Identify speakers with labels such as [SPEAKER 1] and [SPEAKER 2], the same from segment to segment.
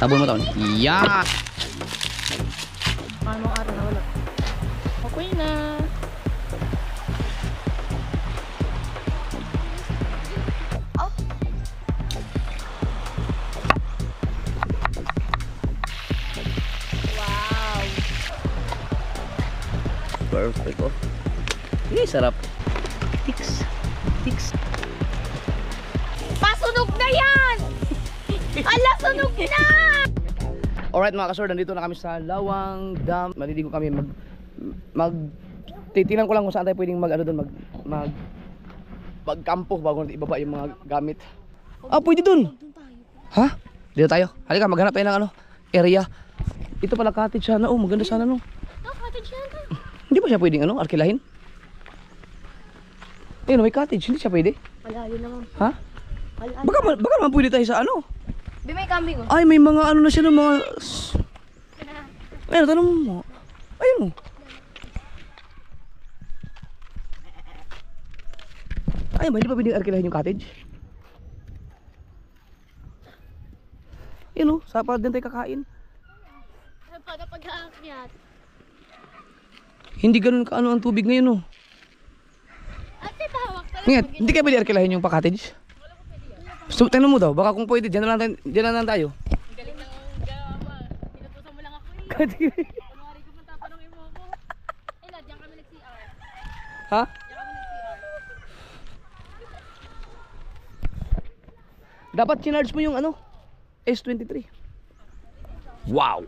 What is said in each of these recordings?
[SPEAKER 1] Sabon mo taon. Yeah!
[SPEAKER 2] Paano mo araw na wala? Okay na. Wow.
[SPEAKER 1] Perfect oh. Sarap. Tiks.
[SPEAKER 2] Pasunog na yan! Ala, sunog na!
[SPEAKER 1] Alright mga kasor, nandito na kami sa Lawang Dam. Maliligo kami titingnan ko lang kung saan tayo pwedeng magkampo bago natin ibaba yung mga gamit. Pwede dun. Ha? Dito tayo. Halika, maghanap tayo ng area. Ito pala cottage sana. Maganda sana
[SPEAKER 2] Cottage yan.
[SPEAKER 1] Hindi ba siya pwedeng arkilahin? Ayun, may cottage. Hindi siya pwede.
[SPEAKER 2] Malayo naman.
[SPEAKER 1] Ha? Baka naman pwede tayo sa
[SPEAKER 2] Di may kambing oh.
[SPEAKER 1] Ay, may mga na siya ng mga... Ayun, tanong mo. Ayun mo. Ayun ba, hindi pa pwedeng arkilahin yung cottage? Ayun sa para din tayo kakain.
[SPEAKER 2] Para pag-aakyat.
[SPEAKER 1] Hindi ganun ang tubig ngayon
[SPEAKER 2] Ate, tawag talaga.
[SPEAKER 1] Ingat, hindi kayo pwede arkilahin yung pa-cottage? So, tanong mo daw, baka kung pwede, dyan na lang tayo.
[SPEAKER 2] Ang galing ng gama. Pinutusan mo lang ako eh. Kunwari ko tatanungin mo ako. Diyan kami nag-CR.
[SPEAKER 1] Ha?
[SPEAKER 2] Diyan kami nag-CR.
[SPEAKER 1] Dapat chinarge mo yung S23. Wow!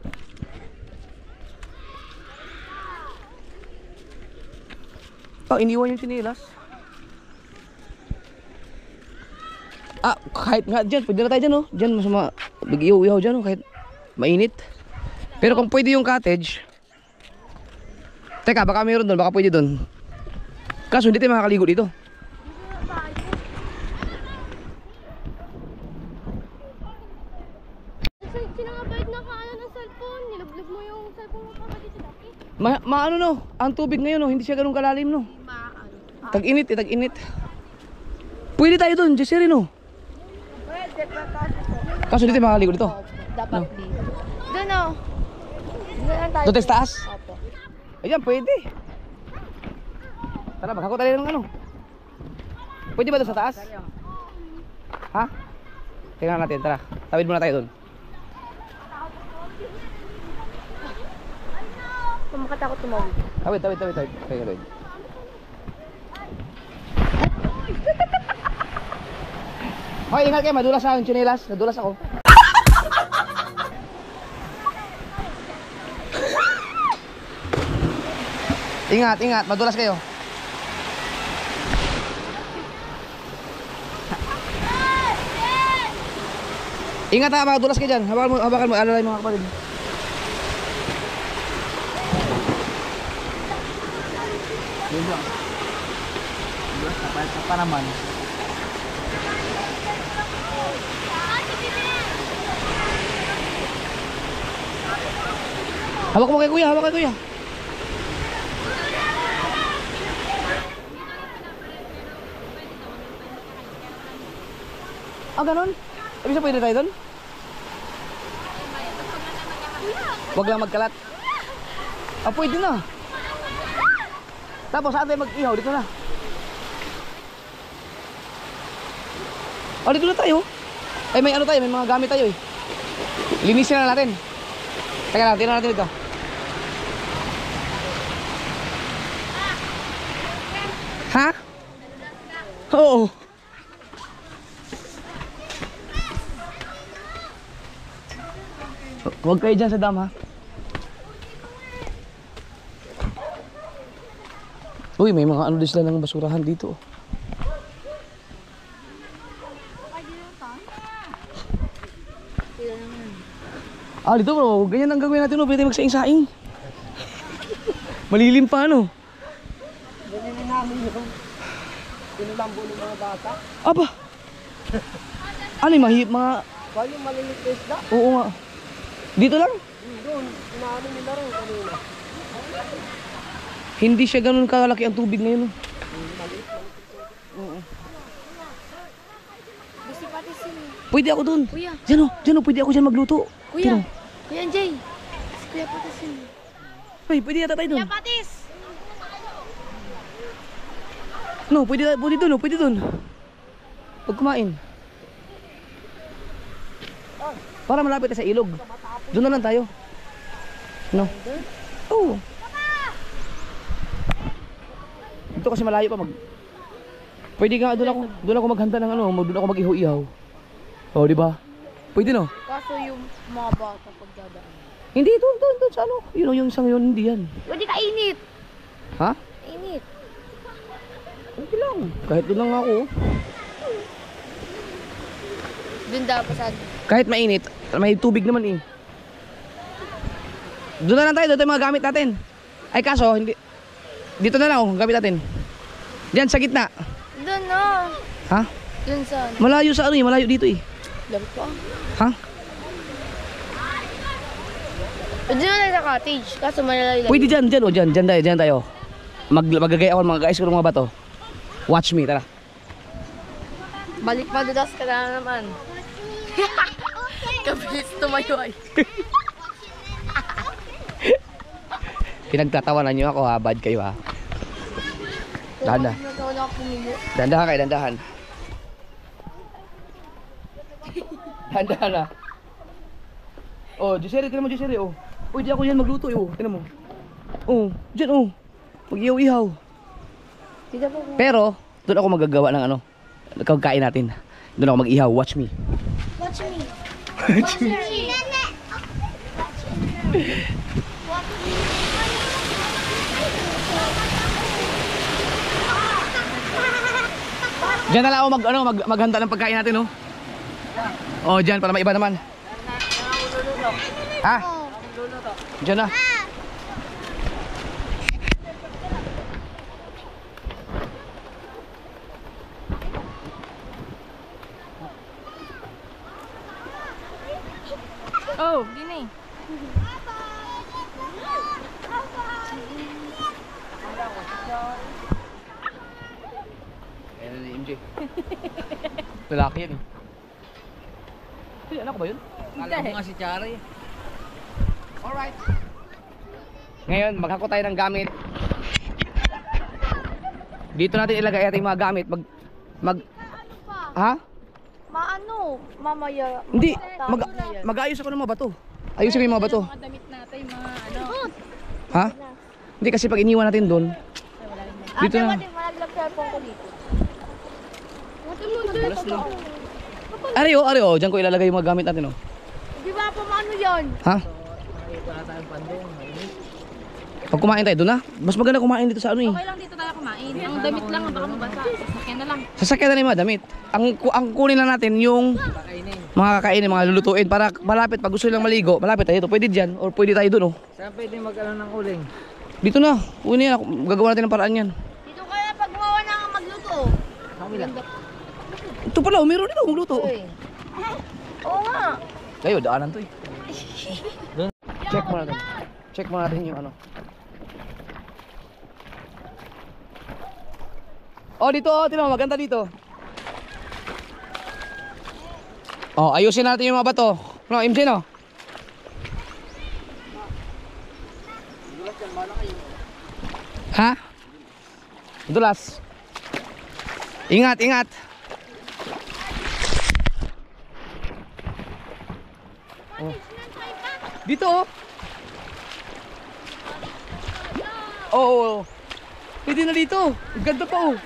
[SPEAKER 1] Iniwan yung sinilas. Kahit nga dyan, pwede na tayo dyan Dyan mas big-ihaw dyan kahit mainit. Pero kung pwede yung cottage. Teka, baka mayroon doon, baka pwede doon. Kaso hindi tayo makakaligo dito.
[SPEAKER 2] Sinangabait na kaano ng cellphone. Nilaglag mo yung cellphone mo pa dito dati.
[SPEAKER 1] Ang tubig ngayon hindi siya ganun kalalim Tag-init tag-init. Pwede tayo doon, Jesseri
[SPEAKER 2] Pwede pa
[SPEAKER 1] Kaso hindi tayo makakaligo dito.
[SPEAKER 2] Dapat di. Doon o. Doon lang tayo.
[SPEAKER 1] Doon tayo sa taas?
[SPEAKER 2] Opo.
[SPEAKER 1] Ayan, pwede. Tara, maghakot tayo ng Pwede ba doon sa taas? Ha? Tingnan natin, tara. Tawid muna tayo doon.
[SPEAKER 2] Makatakot tumawid.
[SPEAKER 1] Tawid. Hoy, ingat kayo, madulas ang tsinelas. Nadulas ako. Ingat, madulas kayo. Ingat ha, madulas kayo dyan. Habakan mo, alalay mga kapatid. Yun lang. Dulas pa naman. Hawak mo kay kuya, Ganun? Ibig sabihin pwede tayo doon? Wag lang magkalat. Pwede na. Tapos saan tayo mag-ihaw? Dito na. Dito na tayo. Ay, may tayo, may mga gamit tayo Linisin na natin. Teka lang, tingnan natin ito. Ha? Oo. Huwag kayo dyan sa dam ha. Uy, may mga din sila ng basurahan dito. Dito bro, ganyan ang gagawin natin pwede magsaing-saing. Malilim pa Ganyan ang namin Pinulambo ng mga bata. Aba! Yung mga... Yung maliliit na isda? Oo nga. Dito lang? Doon, inaano nila rin kanina. Hindi siya ganun kalaki ang tubig ngayon.
[SPEAKER 2] Gusto pa patis yun.
[SPEAKER 1] Pwede ako dun.
[SPEAKER 2] Kuya.
[SPEAKER 1] Diyan o, pwede ako dyan magluto.
[SPEAKER 2] Kuya.
[SPEAKER 1] Tino.
[SPEAKER 2] Kuya Jay. Kuya patis yun.
[SPEAKER 1] Ay, pwede yata tayo dun.
[SPEAKER 2] Kuya patis.
[SPEAKER 1] No, pwede dun, pwede dun. Pag kumain. Para malapit tayo sa ilog. Doon na lang tayo. No? Oo. Dito kasi malayo pa Pwede nga doon ako maghanda ng ano, doon ako mag-ihaw-ihaw. Oh, di ba? Pwede no?
[SPEAKER 2] Kaso yung mga bata pagdadaan.
[SPEAKER 1] Hindi doon sa ano. Yung isang yun, hindi yan.
[SPEAKER 2] Pwede ka init.
[SPEAKER 1] Ha?
[SPEAKER 2] Init.
[SPEAKER 1] Okay lang. Kahit doon lang ako.
[SPEAKER 2] Doon dapat sa...
[SPEAKER 1] Kahit mainit, may tubig naman eh. Doon na lang tayo, doon mga gamit natin. Ay kaso, hindi. Dito na lang oh, gamit natin. Diyan sa gitna.
[SPEAKER 2] Doon na.
[SPEAKER 1] Ha?
[SPEAKER 2] Doon sa...
[SPEAKER 1] Malayo sa ano eh, malayo dito eh.
[SPEAKER 2] Laro pa.
[SPEAKER 1] Ha?
[SPEAKER 2] Pwede na lang sa cottage. Kaso malalay.
[SPEAKER 1] Pwede dyan oh, dyan tayo. Magagay ako ng mga guys ko ng mga bato. Watch me, tara.
[SPEAKER 2] Balik pa dudas ka na naman. Kabilis tumayo ay.
[SPEAKER 1] Pinagtatawanan nyo ako ha, bad kayo ha. Dahan. Dandahan kayo, dandahan. Dandahan ha. Oh, Joseri, tinan mo Joseri oh. Pwede ako yan magluto oh, tinan mo. Oh, dyan oh. Mag-ihaw-ihaw. Pero, doon ako magagawa ng ano, kagkain natin. Doon ako mag-ihaw, watch me.
[SPEAKER 2] Watch me.
[SPEAKER 1] Watch me. Diyan na lang ako maghanda ng pagkain natin, oh. Oh, diyan para maiba naman. Ha? Diyan na.
[SPEAKER 2] Oh, gini.
[SPEAKER 1] Ayan na MJ. Lalaki yan eh. Anak ko ba yun? Kala ko nga si Chara eh. Alright. Ngayon, maghako tayo ng gamit. Dito natin ilagay ating mga gamit. Ha?
[SPEAKER 2] Maano? Mamaya.
[SPEAKER 1] Hindi. Mag-ayos ako ng mga bato. Ayusin ko yung mga bato.
[SPEAKER 2] Mga damit natin, mga ano.
[SPEAKER 1] Ha? Hindi kasi pag iniwan natin doon. Dito na.
[SPEAKER 2] Malaglag cellphone ko dito.
[SPEAKER 1] Ari oh, diyan ko ilalagay yung mga gamit natin oh.
[SPEAKER 2] Di ba pa maano yan?
[SPEAKER 1] Ha? Pag kumain tayo doon na. Mas maganda kumain dito sa ano eh.
[SPEAKER 2] Okay lang dito tayo kumain. Ang damit lang, baka mabasa. Sasakyan na lang.
[SPEAKER 1] Sasakyan na yung mga damit. Ang kunin lang natin yung mga kakainin, mga lulutuin para malapit pag gusto nilang maligo, malapit tayo dito. Pwede diyan or pwede tayo doon oh.
[SPEAKER 3] Saan pwede mag-ano ng uling?
[SPEAKER 1] Dito na. Kunin yan. Gagawa natin ng paraan yan.
[SPEAKER 2] Dito kaya pag gumawa na ang magluto.
[SPEAKER 1] Ito pala, oh, meron dito magluto.
[SPEAKER 2] Oo nga.
[SPEAKER 1] Kayo, daanan to eh. Check mo natin. Check mo natin yung ano. Oh, dito oh, tingnan mo, maganda dito. Oh, ayusin natin yung mga bato. No, MJ no. Ha? Dulas. Ingat, ingat. Oh. Dito oh. Oh. Pwede na dito. Ganda pa oh.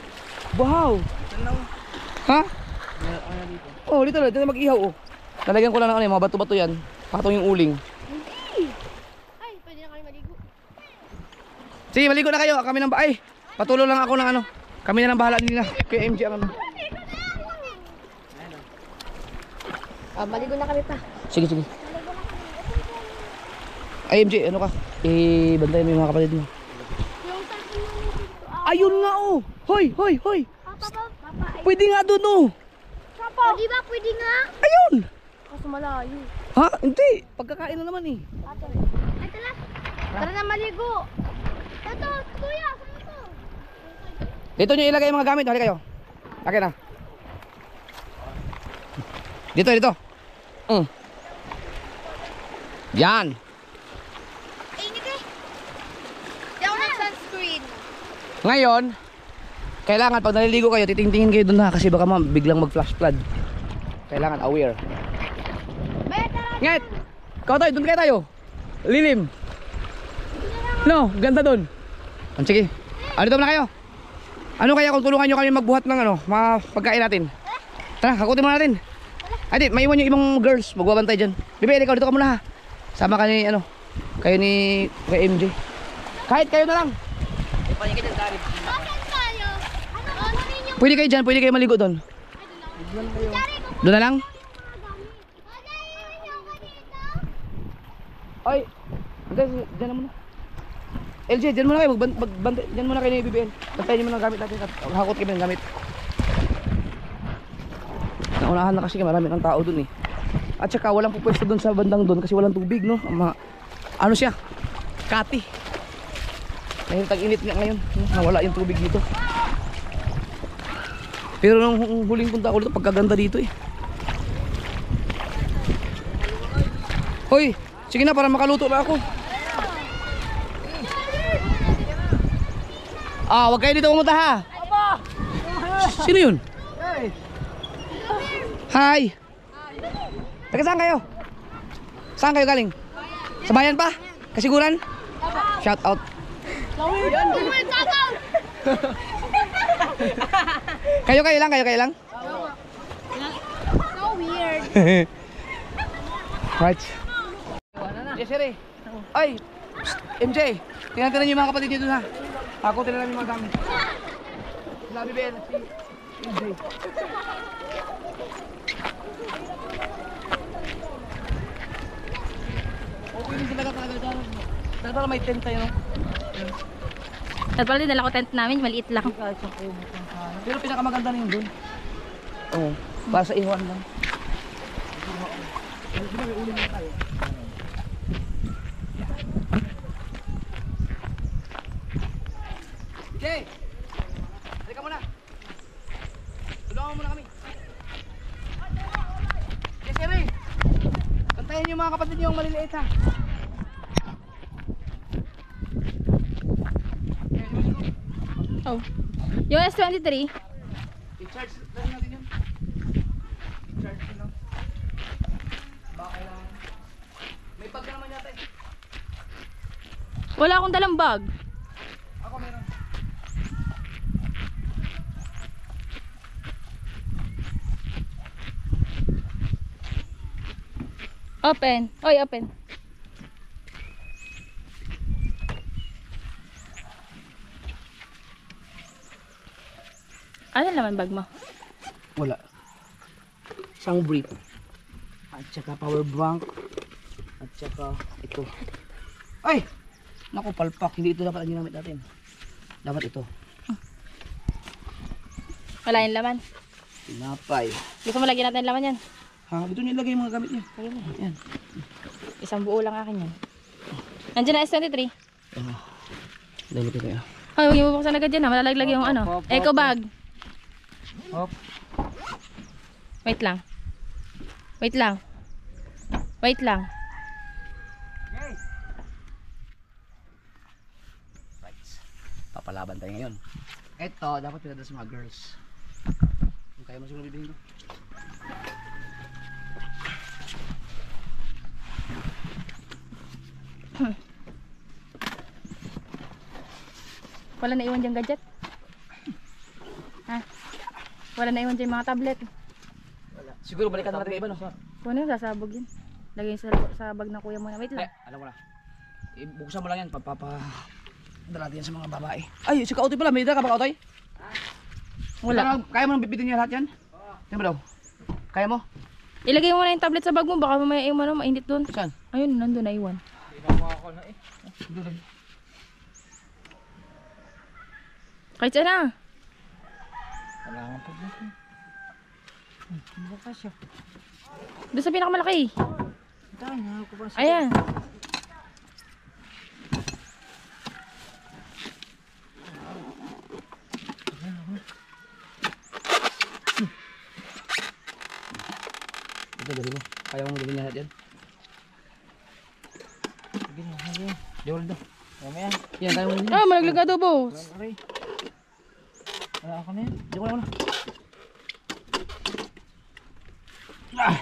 [SPEAKER 1] Wow. Ha? Oh, dito na. Dito na mag-ihaw oh. Talagyan ko lang ng ano, mga bato-bato yan. Patong yung uling.
[SPEAKER 2] Ay, pwede na kami maligo.
[SPEAKER 1] Sige, maligo na kayo. Kami nang ay. Patuloy lang ako ng ano. Kami na lang bahala nila. Kay MJ ang ano.
[SPEAKER 2] Maligo na kami pa.
[SPEAKER 1] Sige, sige. Ay, MJ, ano ka? Bantayan mo yung mga kapatid mo. Ayun nga oh. Hoy.
[SPEAKER 2] Papa,
[SPEAKER 1] Pwede nga doon oh.
[SPEAKER 2] Papa. Di ba pwede nga?
[SPEAKER 1] Ayun.
[SPEAKER 2] Kaso malayo.
[SPEAKER 1] Ha? Hindi. Pagkakain na naman eh.
[SPEAKER 2] Ay, tala. Tara na maligo. Ito, kuya. Saan ito?
[SPEAKER 1] Dito nyo ilagay yung mga gamit. Hali kayo. Akin na. Dito, dito. Yan.
[SPEAKER 2] Init eh. Di ako nag-sunscreen.
[SPEAKER 1] Ngayon, kailangan pag naliligo kayo, titingtingin kayo dun ha. Kasi baka biglang mag-flash flood. Kailangan aware. Nget! Ikaw tayo, dun kayo tayo. Lilim. No, ganda dun. Sige. Dito muna kayo. Ano kaya kung tulungan nyo kami magbuhat ng mga pagkain natin? Tara, hakutin muna natin. Ay, di, maiwan yung ibang girls. Magbabantay dyan. Bibi, ikaw dito ka muna ha. Sama ka ni, kayo ni kay MJ. Kahit kayo na lang.
[SPEAKER 2] Bakit tayo?
[SPEAKER 1] Pwede kayo dyan, pwede kayo maligo doon. Doon na lang? Ay, dyan na muna. LJ, dyan muna kayo, dyan muna kayo ni BBL. Bantayan nyo muna ang gamit natin at hakot kami ng gamit. Naunahan na kasi marami ng tao dun eh. At saka walang pupwesto dun sa bandang dun kasi walang tubig, no? Ano siya? Kati. Dahil tag-init nga ngayon, nawala yung tubig dito. Pero nung huling punta ako dito, pagkaganda dito eh. Hoy, sige na para makaluto na ako. Wag kayo dito pumunta ha. Sino yun? Hi. Taga saan kayo? Saan kayo galing? Sa bayan pa? Kasiguran? Shout out. Kayo lang?
[SPEAKER 2] So weird.
[SPEAKER 1] Right. Yes, sir. Ay, MJ, tingnan niyo yung mga kapatid dito ha. Ako tila lang yung mga gamit. Labi Ben, si MJ. Okay din sila talaga. Talaga may tent tayo, no?
[SPEAKER 2] At pala din, dala ko tent namin, maliit lang.
[SPEAKER 1] Pero pinakamaganda na yun dun. Oo, para sa iwan lang. Okay, halika muna. Tulungan mo muna kami. Yes, sir. Kantayin yung mga kapatid niyo yung maliliit ha.
[SPEAKER 2] Oh. Yung S23.
[SPEAKER 1] I-charge lang natin yun. I-charge lang. Baka lang. May bag ka naman yata eh.
[SPEAKER 2] Wala akong dalang bag.
[SPEAKER 1] Ako meron.
[SPEAKER 2] Open. Oy, open. Ano naman bag mo?
[SPEAKER 1] Wala. Isang brief. At saka power bank. At saka ito. Ay! Naku, palpak. Hindi ito dapat ang ginamit natin. Dapat ito.
[SPEAKER 2] Wala yung laman.
[SPEAKER 1] Tinapay.
[SPEAKER 2] Gusto mo lagyan natin laman yan?
[SPEAKER 1] Ha? Dito niyo ilagay yung mga gamit niyo. Yan.
[SPEAKER 2] Isang buo lang akin yan. Nandiyan na S23.
[SPEAKER 1] Dali ko tayo.
[SPEAKER 2] Ay, huwag yung bubuksan agad dyan ha. Malalaglag yung eco bag.
[SPEAKER 1] Hop.
[SPEAKER 2] Wait lang. Wait lang. Wait lang.
[SPEAKER 1] Okay. Right. Papalaban tayo ngayon. Ito, dapat pinadala sa mga girls. Kung kaya mo siguro bibihin ko.
[SPEAKER 2] Wala na iwan dyan gadget? Ha? Wala na iwan dyan mga tablet?
[SPEAKER 1] Wala. Siguro balikan natin iba no?
[SPEAKER 2] Kung ano, sasabog yun. Lagay sa bag ng kuya mo na. Wait lang.
[SPEAKER 1] Alam mo na. Buksan mo lang yan. Dala natin yan sa mga babae. Ay, si Kautoy pala. May dala ka ba, Kautoy?
[SPEAKER 2] Wala.
[SPEAKER 1] Kaya mo nang bibitin niya lahat yan? Tingnan mo daw. Kaya mo?
[SPEAKER 2] Ilagay mo na yung tablet sa bag mo. Baka may mainit doon.
[SPEAKER 1] Saan?
[SPEAKER 2] Ayun, nandun na iwan. Kahit saan na.
[SPEAKER 1] Wala nga po.
[SPEAKER 2] Doon sa pinakamalaki.
[SPEAKER 1] Ayan.
[SPEAKER 2] Ayan.
[SPEAKER 1] Ito, dali mo. Kaya mo dali lahat yan. Sige na, sige. Jol daw. Mamaya. Yan, kaya mo dali.
[SPEAKER 2] Ah, malaglag na daw, boss.
[SPEAKER 1] Aray. Wala ako na yan. Diyan ko na. Ah!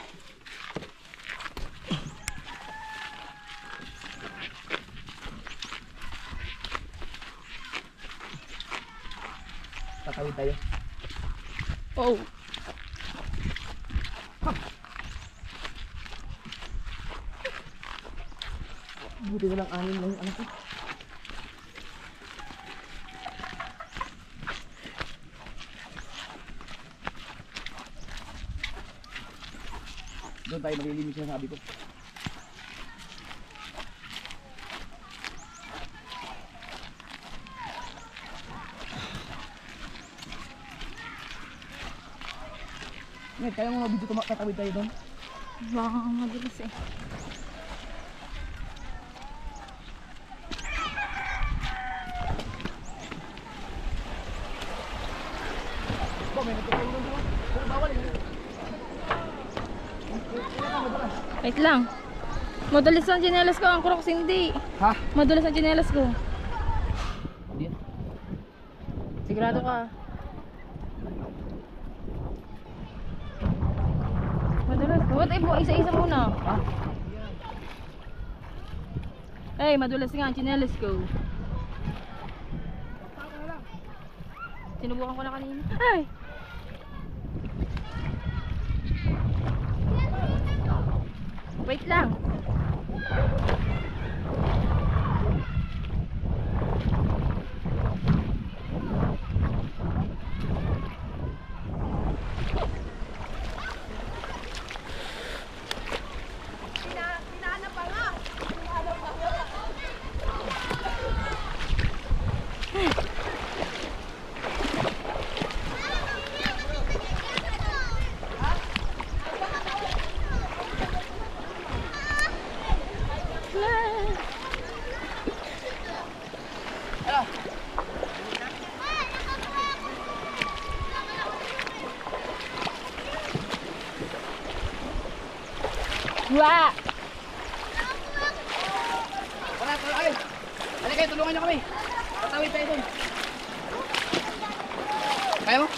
[SPEAKER 1] Tatawid tayo.
[SPEAKER 2] Oh.
[SPEAKER 1] Buti walang angin lang yung anak ko. Doon tayo malilimis na sabi ko. Ngayon, kaya mo dito tatawid tayo doon?
[SPEAKER 2] Baka mabilis eh.
[SPEAKER 1] Ba, may natutulong doon. Pero bawal eh.
[SPEAKER 2] Wait lang. Madulas ang tsinelas ko, ang Crocs hindi.
[SPEAKER 1] Ha?
[SPEAKER 2] Madulas ang tsinelas ko.
[SPEAKER 1] Hindi yan.
[SPEAKER 2] Sigurado ka. Madulas. What if isa-isa muna?
[SPEAKER 1] Ha?
[SPEAKER 2] Hey, madulas nga ang tsinelas ko. Sinubukan ko na kanina. Ay! Wait lang. Wah!
[SPEAKER 1] Wala, ay! Halika kayo, tulungan niyo kami. Tatawid tayo doon. Kaya mo?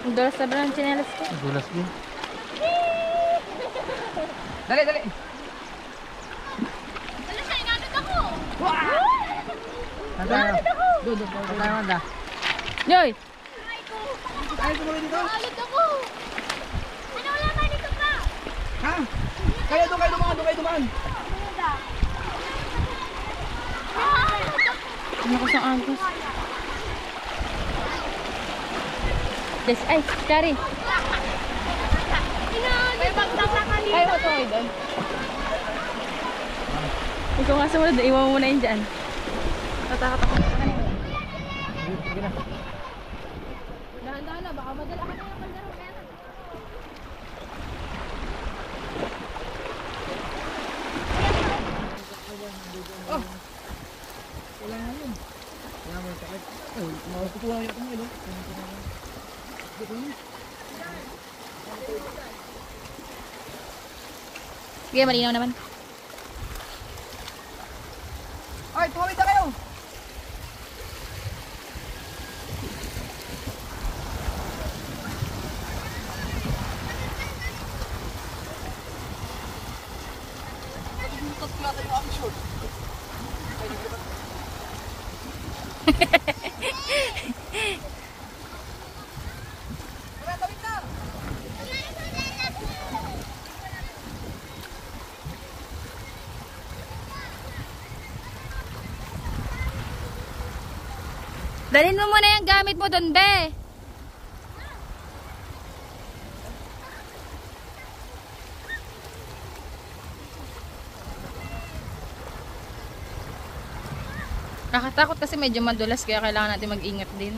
[SPEAKER 2] Ang dulas na ba ng tsinelas ko?
[SPEAKER 1] Dulas mo. Dali, dali.
[SPEAKER 2] Dulas na, inanod ako!
[SPEAKER 1] Inanod ako! Doon, tayo manda.
[SPEAKER 2] Yoy!
[SPEAKER 1] Kaya tumawid dito?
[SPEAKER 2] Inanod ako! Ano wala ba dito pa?
[SPEAKER 1] Ha? Kaya doon kayo dumaan, doon kayo dumaan.
[SPEAKER 2] Ano ko sa angkos? Des, ay, Kari. May bagsak na kanina. Ay, wala ko doon. Ikaw nga sumunod, iwan mo muna yun dyan. Tatakot ako sa kanina.
[SPEAKER 1] Sige na.
[SPEAKER 2] Dahan-dahan na, baka madala ka na yung kaldero.
[SPEAKER 1] Oh! Wala nga yun. Wala mo yung sakit. Ay, makukuha yung akong ilo.
[SPEAKER 2] Sige, malinaw naman.
[SPEAKER 1] Ay, tumawid na kayo!
[SPEAKER 2] Dalhin mo muna yung gamit mo doon, be. Nakatakot kasi medyo madulas kaya kailangan natin mag-ingat din.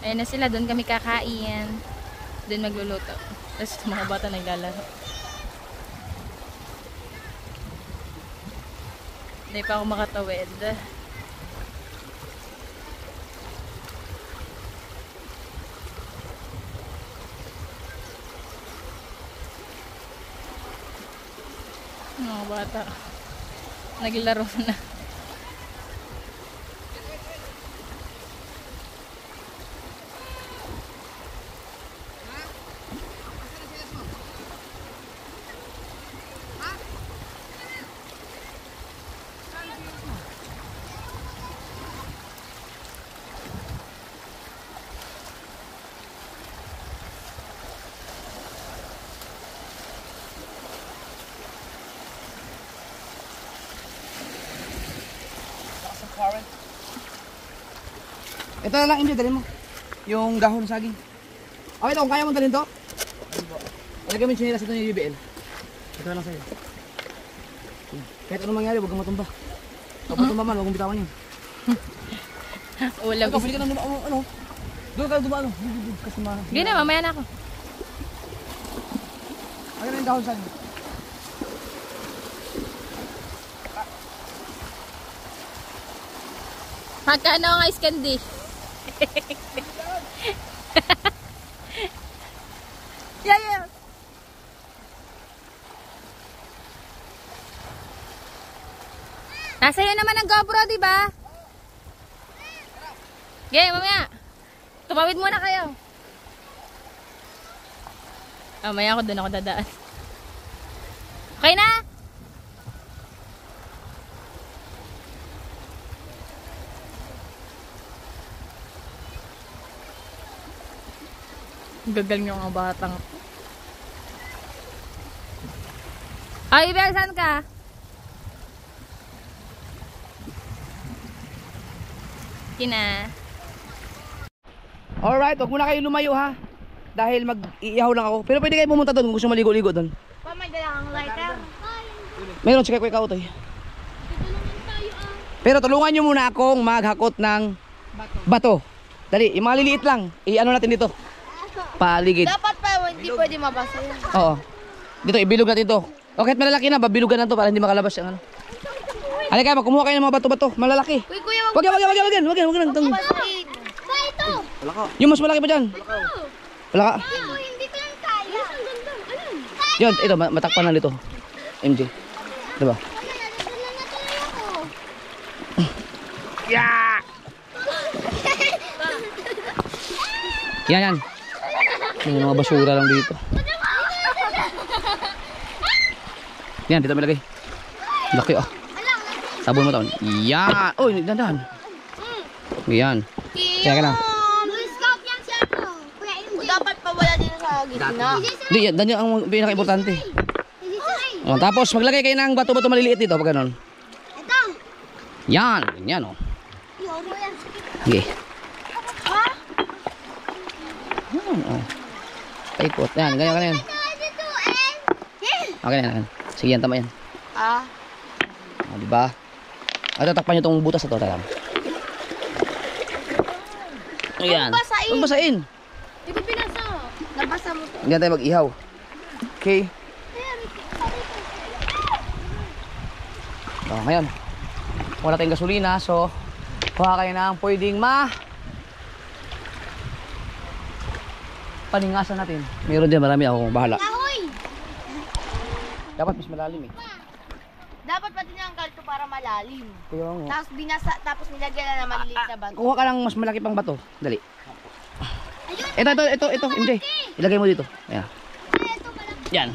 [SPEAKER 2] Ayun na sila, doon kami kakain. Doon magluluto. Tapos mga bata naglalaro. Hindi pa ako makatawid. Mga bata. Naglaro na.
[SPEAKER 1] Ito na lang, India, dalhin mo. Yung dahon saging. Okay, ito, kung kaya mo dalhin to. Lagyan mo yung chinilas ito yung UBL. Ito na lang sa'yo. Kahit anong mangyari, huwag kang matumba. Kapag matumba man, huwag kang bitawan yun.
[SPEAKER 2] Ulam.
[SPEAKER 1] Ikaw, pwede ka nang dumaan, ano? Doon ka dumaan, ano? Kasi
[SPEAKER 2] Gina, mamaya na ako.
[SPEAKER 1] Ayan na yung dahon saging.
[SPEAKER 2] Magkano ang ice candy? Yeah. Nasa iyo naman ang GoPro, di ba? Okay, mamaya. Tumawid muna kayo. Mamaya ako doon ako dadaan. Okay na? Gagal nyo ang batang. Ay, Ibel, saan ka? Kina.
[SPEAKER 1] Alright, huwag muna kayo lumayo ha. Dahil mag-iihaw lang ako. Pero pwede kayo pumunta doon kung gusto maligo-ligo doon.
[SPEAKER 2] Pa, may dala kang lighter.
[SPEAKER 1] Meron, sige ko ikaw, Toy. Pero tulungan nyo muna akong maghakot ng bato. Dali, yung mga liliit lang. I-ano natin dito. Paligid.
[SPEAKER 2] Dapat pa, hindi pwede mabasa yun.
[SPEAKER 1] Oo. Dito, ibilog natin to. O kahit malalaki na, babilugan na to para hindi makalabas yung ano. Halika, magkumuha kayo ng mga bato-bato. Malalaki.
[SPEAKER 2] Uy, kuya,
[SPEAKER 1] Wag yan.
[SPEAKER 2] magpapasin.
[SPEAKER 3] Wala ka.
[SPEAKER 1] Yung mas malaki pa dyan. Wala ka.
[SPEAKER 2] Hindi ko lang kaya.
[SPEAKER 1] Yun, ito, matakpan na dito. MJ. Diba? Yeah! Yan. May mga basura lang dito. Yan, dito may lagay. Laki ah. Sabon mo taon. Yan. Oh, dandan. Yan. Kaya ka na.
[SPEAKER 2] Dapat pa wala dito sa gitna.
[SPEAKER 1] Di, yan ang pinaka-importante. Oh, tapos maglagay kayo ng bato-bato maliliit dito pag ganun. Yan, ganyan oh. Sige. Yan oh. Paikot. Yan, ganyan. Okay na. Sige, yan, tama yan. Oh, diba? At takpan nyo itong butas na ito. Talang. Ayan. Huwag basain.
[SPEAKER 2] Hindi ko pinasa. Nabasa mo to.
[SPEAKER 1] Hindi tayo mag-ihaw. Okay. So, ngayon. Wala tayong gasolina. So, kuha kayo ng pwedeng paningasan natin. Meron din, marami ako bahala. Dapat mas malalim eh.
[SPEAKER 2] Dapat pati ng kalto para malalim.
[SPEAKER 1] Kaya nga.
[SPEAKER 2] Tapos nilagyan na ng maliliit na bato.
[SPEAKER 1] Kuha ka lang mas malaki pang bato. Dali. Ito, MJ. Ilagay mo dito. Ayan. Yan.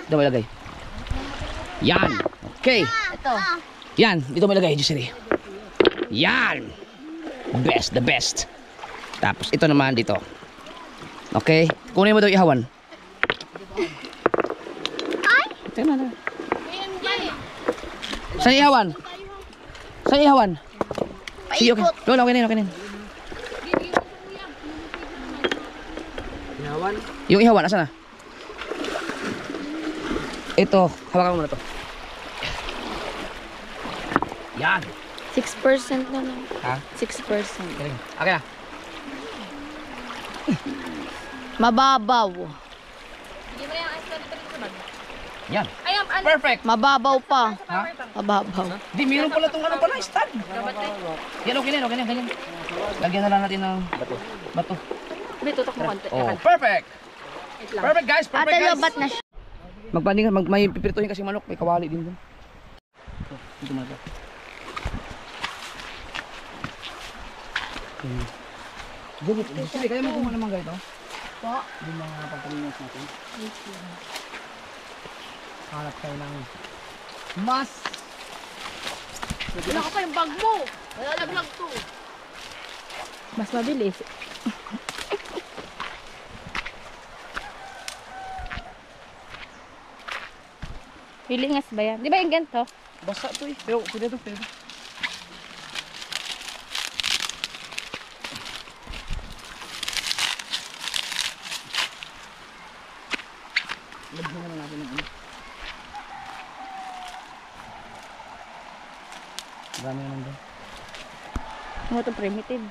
[SPEAKER 1] Dito mo ilagay. Yan. Okay.
[SPEAKER 2] Ito.
[SPEAKER 1] Yan. Dito mo ilagay, Giselle. Yan. The best. Tapos ito naman dito. Okay. Kunin mo daw ihawan. Tingnan na. Saan ihawan? Sige, okay. Lola, okay na yun.
[SPEAKER 3] Ihawan.
[SPEAKER 1] Yung ihawan, asan na? Ito, hawakan mo muna to. Yan.
[SPEAKER 2] 6% na lang.
[SPEAKER 1] Ha?
[SPEAKER 2] 6%.
[SPEAKER 1] Galing. Okay na.
[SPEAKER 2] Mababaw.
[SPEAKER 1] Yan. Perfect.
[SPEAKER 2] Mababaw pa.
[SPEAKER 1] Ha?
[SPEAKER 2] Mababaw.
[SPEAKER 1] Di, meron pala itong ano pala, stand. Yan, okay na, ganyan. Lagyan na lang natin ng bato.
[SPEAKER 2] May tutok mo konti.
[SPEAKER 1] Oh, perfect. Perfect guys,
[SPEAKER 2] Ate, lobat na siya.
[SPEAKER 1] Magpaningan, may pipirtuhin kasi manok, may kawali din doon. Oh, dito muna ba? Sige, kaya mo kumuha naman ganito?
[SPEAKER 2] Po.
[SPEAKER 1] Yung mga pagpalinis natin. Hanap tayo ng mas.
[SPEAKER 2] Wala ka pa yung bag mo. Nalalaglag to. Mas mabilis. Pilingas ba yan? Di ba yung ganito?
[SPEAKER 1] Basa to eh. Pero, pwede to, pwede. Lagyan na natin ng ano. Dami naman doon.
[SPEAKER 2] Ano ito primitive?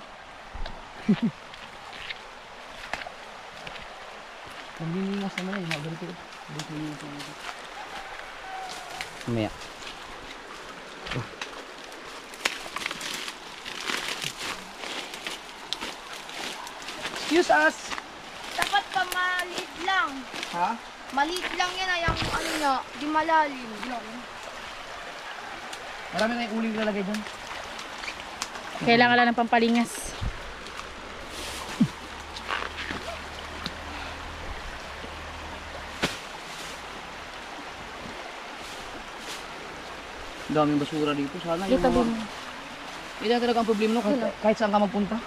[SPEAKER 1] Paglilimas naman eh. Magalito. Paglilimas naman. Mamaya. Oh. Excuse us!
[SPEAKER 3] Dapat pa maliit lang.
[SPEAKER 1] Ha?
[SPEAKER 3] Maliit lang yan ay ang ano niya, di malalim.
[SPEAKER 1] Marami na yung uling lalagay dyan.
[SPEAKER 2] Kailangan lang ng pampalingas.
[SPEAKER 1] Daming basura dito. Sana yung
[SPEAKER 2] Dito
[SPEAKER 1] mga...
[SPEAKER 2] din.
[SPEAKER 1] Ito talaga ang problema no? Kahit saan ka magpunta.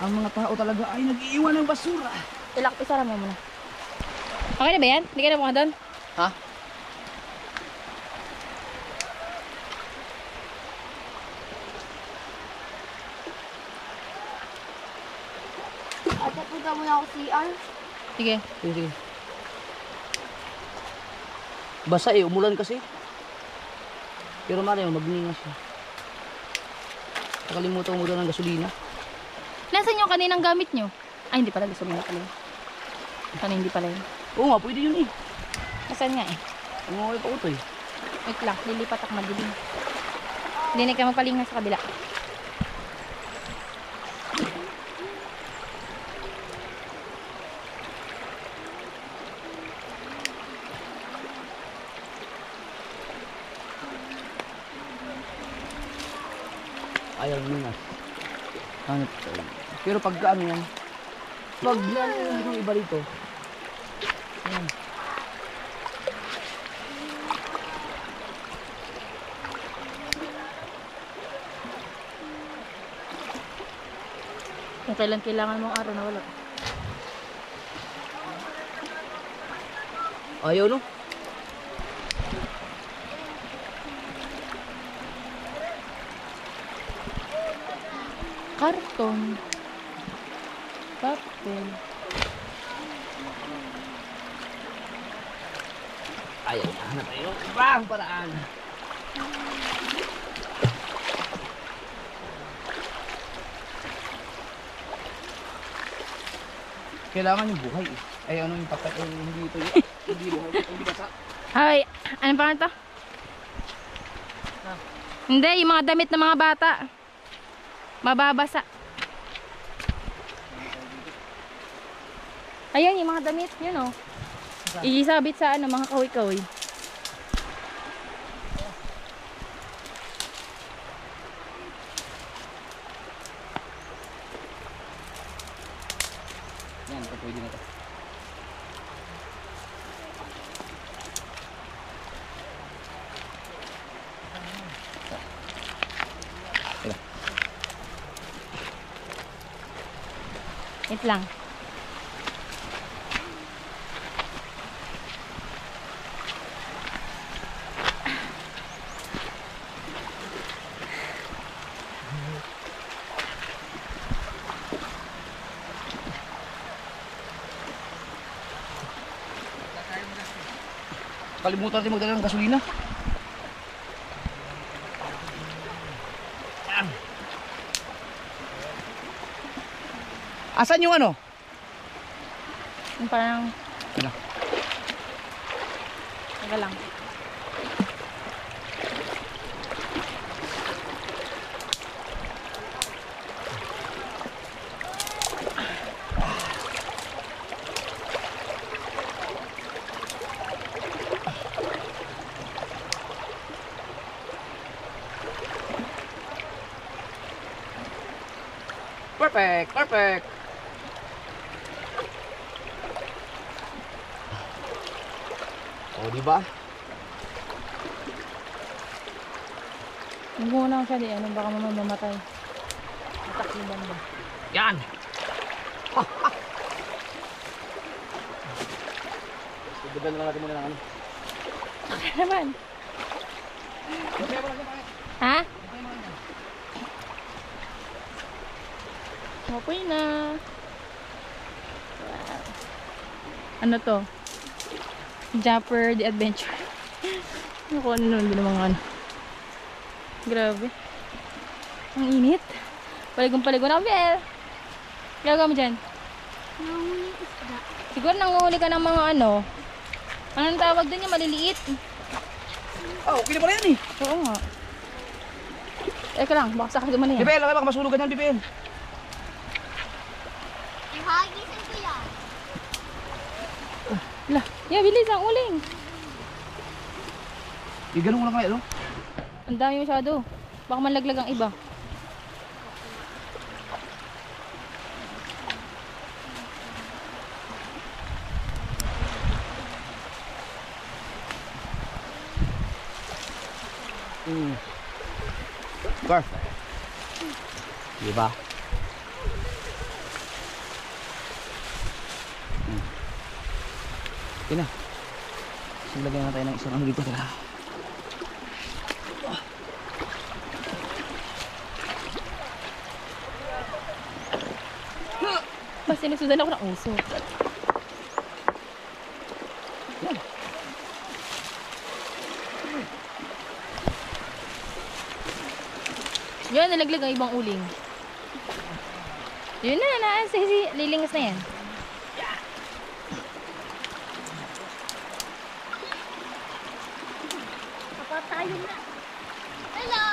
[SPEAKER 1] Ang mga tao talaga ay nag-iiwan ng basura.
[SPEAKER 2] Isara mo muna. Okay na ba yan? Hindi ka na mukha doon?
[SPEAKER 1] Ha?
[SPEAKER 3] At napunta mo na ako CR.
[SPEAKER 2] Sige.
[SPEAKER 1] Sige, sige. Basa eh, umulan kasi. Pero mali magningas siya. Nakalimutan mo doon ng gasolina.
[SPEAKER 2] Nasaan yung kaninang gamit nyo? Ay, hindi pala. Gasolina pala yun. Kanina hindi pala yun.
[SPEAKER 1] Oo nga, pwede yun eh.
[SPEAKER 2] Nasaan nga eh?
[SPEAKER 1] Umuwi pa ko to eh.
[SPEAKER 2] Wait lang. Lilipat ako madilim. Hindi na kayo mapalingas sa kabila.
[SPEAKER 1] Ayaw ningas. Hanap tayo. Pero pag ano yan, pag yan yung iba rito. Ayan.
[SPEAKER 2] Kung kailan kailangan mong araw na wala.
[SPEAKER 1] Ayaw no?
[SPEAKER 2] Karton. Papel.
[SPEAKER 1] Ayaw. Hanap tayo. Ibang paraan. Kailangan yung buhay eh. Ay ano yung papat hindi ito yun. Hindi buhay. Hindi basa.
[SPEAKER 2] Ay, ano pa ito? Hindi, yung mga damit ng mga bata. Mababasa. Ayan, yung mga damit. Yun o. Isabit sa ano, mga kahoy-kahoy.
[SPEAKER 1] Yan, ito pwede na ito.
[SPEAKER 2] Wait lang.
[SPEAKER 1] Kalimutan natin magdala ng gasolina. Yan. Asan yung ano?
[SPEAKER 2] Yung parang...
[SPEAKER 1] Wala.
[SPEAKER 2] Teka lang.
[SPEAKER 1] Perfect, perfect. O, di ba?
[SPEAKER 2] Nagmuna siya di ano, baka mamamatay. Matakliban ba?
[SPEAKER 1] Yan! Subugan na lang natin muna ng ano.
[SPEAKER 2] Okay naman. Ha? Okay na. Wow. Ano to? Jumper the Adventure. Ano ko ano nun, din mga ano. Grabe. Ang init. Paligong-paligon ako, Bel. Gagawa mo dyan?
[SPEAKER 3] Nahuli isda.
[SPEAKER 2] Siguro nanguhuli ka ng mga ano. Anong tawag dun yung maliliit?
[SPEAKER 1] Oh, okay na pala yan eh.
[SPEAKER 2] Oo nga. Teka lang, baka sakit naman yan.
[SPEAKER 1] Bibel, baka masunugan yan, Bibel.
[SPEAKER 3] Ihagisan ko yan.
[SPEAKER 2] Lah, yeah, bilis ang uling.
[SPEAKER 1] Ganun ko lang kaya, no?
[SPEAKER 2] Ang dami masyado. Baka manlaglag ang iba.
[SPEAKER 1] Perfect. Diba? Okay na. So, lagyan na tayo ng isang ano dito.
[SPEAKER 2] Mas sinusudan ako ng uso.
[SPEAKER 1] Yan.
[SPEAKER 2] Yan, nalaglag ang ibang uling. Yun na, lilingas na yan.
[SPEAKER 3] Papatayo na. Hello!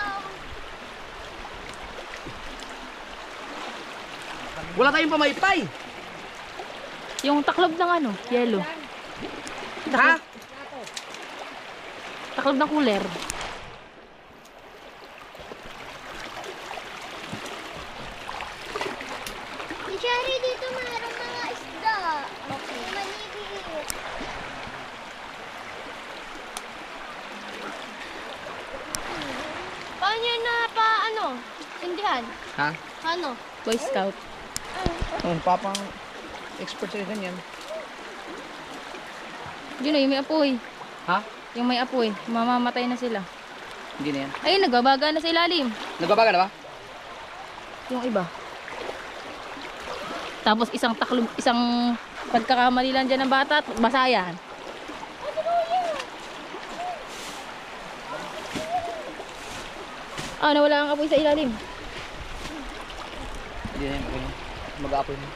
[SPEAKER 1] Wala tayong pamaypay.
[SPEAKER 2] Yung taklob ng ano, yellow.
[SPEAKER 1] Ha?
[SPEAKER 2] Taklob ng cooler.
[SPEAKER 3] Si Cherry, dito mayroong mga isda. Okay. Maliliit. Paano yan na ano? Sindihan?
[SPEAKER 1] Ha?
[SPEAKER 3] Ano?
[SPEAKER 2] Boy Scout.
[SPEAKER 1] Oh, papang expert sa ganyan.
[SPEAKER 2] Yun o, yung may apoy.
[SPEAKER 1] Ha?
[SPEAKER 2] Yung may apoy. Mamamatay na sila.
[SPEAKER 1] Hindi na yan.
[SPEAKER 2] Ayun, nagbabaga na sa ilalim.
[SPEAKER 1] Nagbabaga na ba?
[SPEAKER 2] Yung iba. Tapos isang taklob, isang pagkakamali lang dyan ng bata, basa yan. Ah, nawala ang apoy sa ilalim.
[SPEAKER 1] Hindi na yan. Okay. Mag-aapoy na.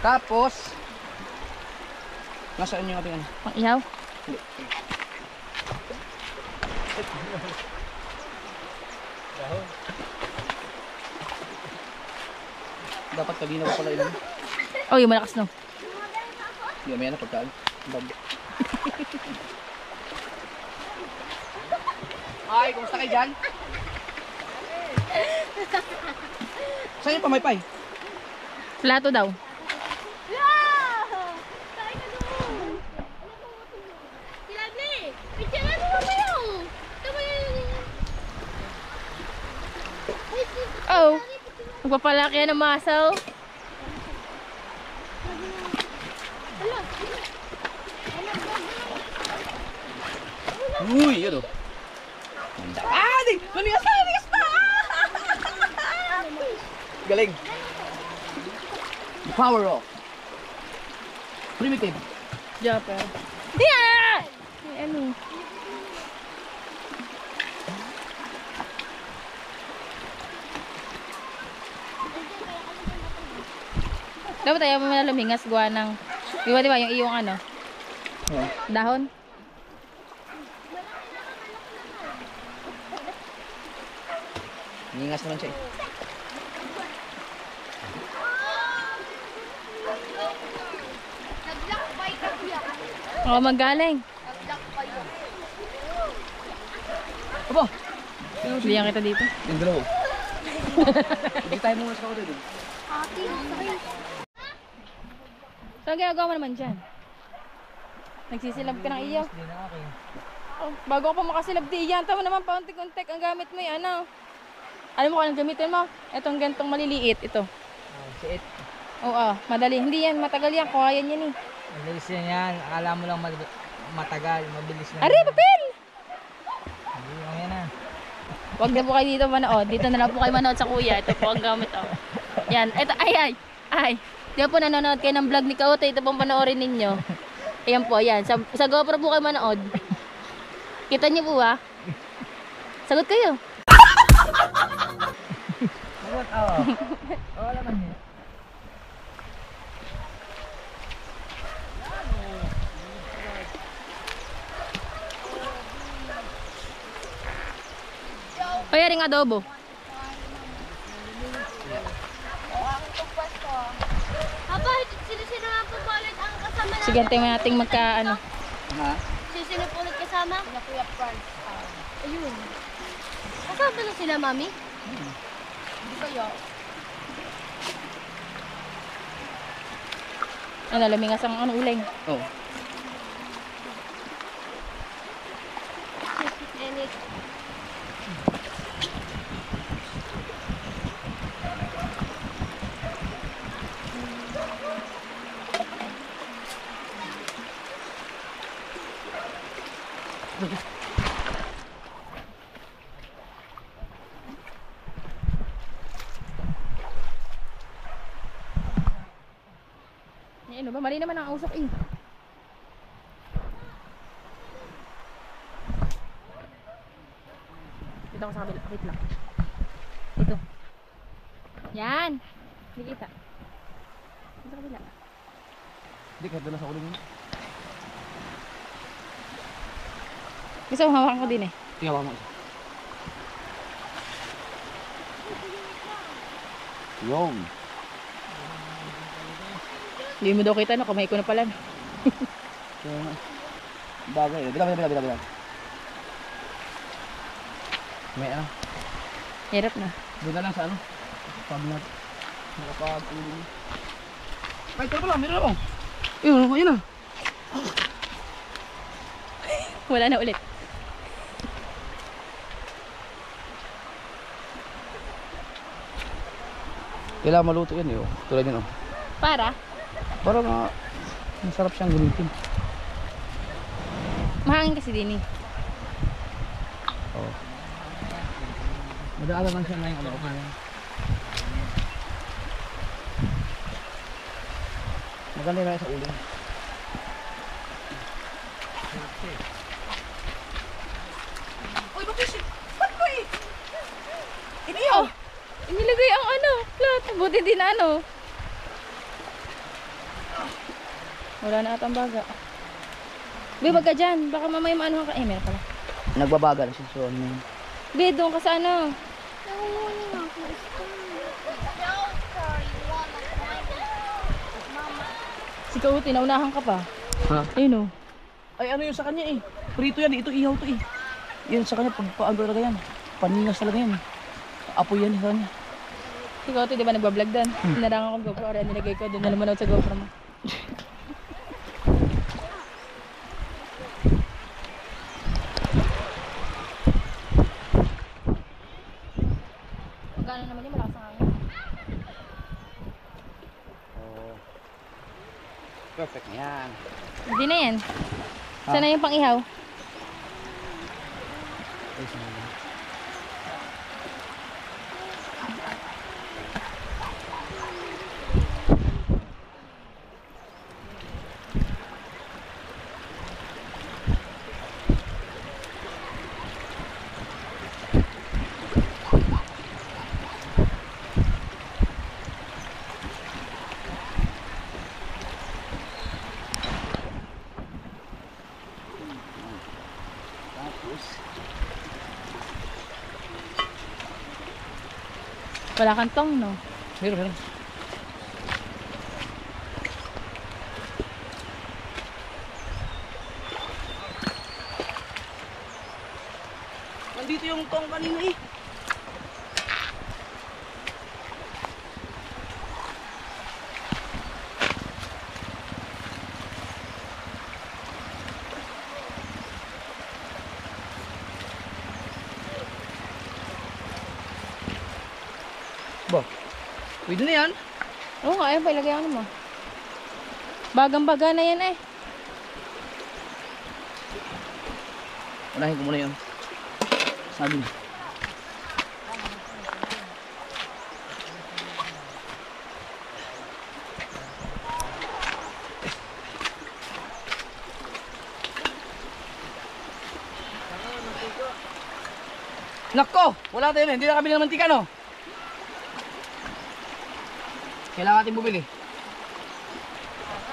[SPEAKER 1] Tapos, nasaan yung ating ano?
[SPEAKER 2] Pang ihaw.
[SPEAKER 1] Dapat kalina pa pala ilan.
[SPEAKER 2] Oh, yung malakas no.
[SPEAKER 1] Hindi, may na pagkaan. Bago. Hi, kumusta kayo dyan? Saan yung pamaypay?
[SPEAKER 2] Plato daw.
[SPEAKER 3] Tayo na doon! Si Lovely! Picture mo ba yung? Ito ba yung...
[SPEAKER 2] Oh, magpapalaki yan ng muscle.
[SPEAKER 1] Uy, yun o. Ah, di! Manigas na! Manigas na! Galing. The power of primitive.
[SPEAKER 2] Jumper. Yeah! May ano. Dapat tayo may lumingas gawa ng... Di ba yung iyong ano?
[SPEAKER 1] Oh.
[SPEAKER 2] Dahon?
[SPEAKER 1] Ningas naman siya eh.
[SPEAKER 3] Nag-blackbite ka kuya.
[SPEAKER 2] Oo, magaling.
[SPEAKER 3] Nag-blackbite ka.
[SPEAKER 1] Aba!
[SPEAKER 2] Bigyan kita dito.
[SPEAKER 1] Yung dalawa. Hindi tayo muna sa kaulo dun.
[SPEAKER 3] Ate, sakay.
[SPEAKER 2] So, ang ginagawa mo naman dyan? Nagsisilab ka ng iyo?
[SPEAKER 1] Hindi na akin.
[SPEAKER 2] Oh, bago ka pa makasilab di yan. Tama naman, pauntik-untik ang gamit mo yan, ano? Alam mo kung anong gamitin mo? Itong gantong maliliit, ito.
[SPEAKER 1] Siit.
[SPEAKER 2] Oo, madali. Hindi yan, matagal yan. Kuhayan yan eh.
[SPEAKER 1] Mabilis yan. Akala mo lang matagal. Mabilis na.
[SPEAKER 2] Ari, papel!
[SPEAKER 1] Hindi lang yan ah.
[SPEAKER 2] Huwag na po kayo dito manood. Dito na lang po kayo manood sa kuya. Ito po ang gamit, oh. Yan. Ito, ay. Di ba po nanonood kayo ng vlog ni Kaote? Ito pong panoorin ninyo. Ayan po, yan. Sa GoPro po kayo manood. Kita niyo po, ha? Sagot kayo.
[SPEAKER 1] Sagot, oo. Oo naman yun.
[SPEAKER 2] Kaya ring adobo.
[SPEAKER 3] Aba, sino-sino nga po po ulit ang kasama natin?
[SPEAKER 2] Sige, antayin mo nating magka-ano.
[SPEAKER 1] Ha?
[SPEAKER 3] Sino po ulit kasama? Sila Kuya Franz. Ayun. Kasama na sila, Mami? Hindi kayo.
[SPEAKER 2] Ano, lamingas ang ano, uling.
[SPEAKER 1] Oo.
[SPEAKER 3] Enid.
[SPEAKER 2] Ano ba? Mali naman ang usok eh. Dito ako sa kabila. Wait lang. Dito. Yan. Hindi kita. Dito sa kabila.
[SPEAKER 1] Hindi, kahit doon sa ulo mo.
[SPEAKER 2] Gusto mo hawakan ko din eh.
[SPEAKER 1] Tiyawa mo isa. Yung.
[SPEAKER 2] Hindi mo daw kita, no? Kamay ko na pala.
[SPEAKER 1] Kaya nga. Bagay. Bila. May ano?
[SPEAKER 2] Hirap na.
[SPEAKER 1] Doon na lang sa ano? Pag na. Nakapag-ulo mo. Ay, ito pala. Meron ako. Yun na.
[SPEAKER 2] Wala na ulit.
[SPEAKER 1] Kailangan maluto yan eh. Tulad yun oh.
[SPEAKER 2] Para?
[SPEAKER 1] Parang masarap siyang gamitin.
[SPEAKER 2] Mahangin kasi din eh.
[SPEAKER 1] Oo. Madaaga man siya na yung ano. Maganda na sa ulo.
[SPEAKER 2] Uy, bakit? Ba't ko eh? Iniyaw! Inilagay ang ano, plat. Buti din na ano. Wala na atang baga. Be, wag ka dyan. Baka mamaya maano ka. Eh, meron pala.
[SPEAKER 1] Nagbabaga na siya. So, ano yun?
[SPEAKER 2] Be, doon ka sa ano. Si Kauti, naunahan ka pa.
[SPEAKER 1] Ha?
[SPEAKER 2] Ayun o.
[SPEAKER 1] Ay, ano yun sa kanya eh. Prito yan. Ito ihaw to eh. Yan sa kanya. Pagpaano talaga yan. Paningas talaga yan. Apoy yan sa kanya.
[SPEAKER 2] Si Kauti, di ba nagbablog doon? Sinarangan ko GoPro. Kaya nilagay ko doon. Nalamanaw sa GoPro mo. Magkano naman yun? Malakas ang hangin.
[SPEAKER 1] Oh. Perfect na yan.
[SPEAKER 2] Hindi na yan. Sana yung pang-ihaw?
[SPEAKER 1] Ay, sana.
[SPEAKER 2] Wala kang tong, no?
[SPEAKER 1] Meron. Nandito yung tong kanina eh. Ba? Pwede na yan.
[SPEAKER 2] Oo nga, ayun pa, ilagay ano mo. Bagang-baga na yan eh.
[SPEAKER 1] Unahin ko muna yun. Saging. Nako! Wala tayo na. Hindi na kami ng mantika, no? Kailangan natin bumili.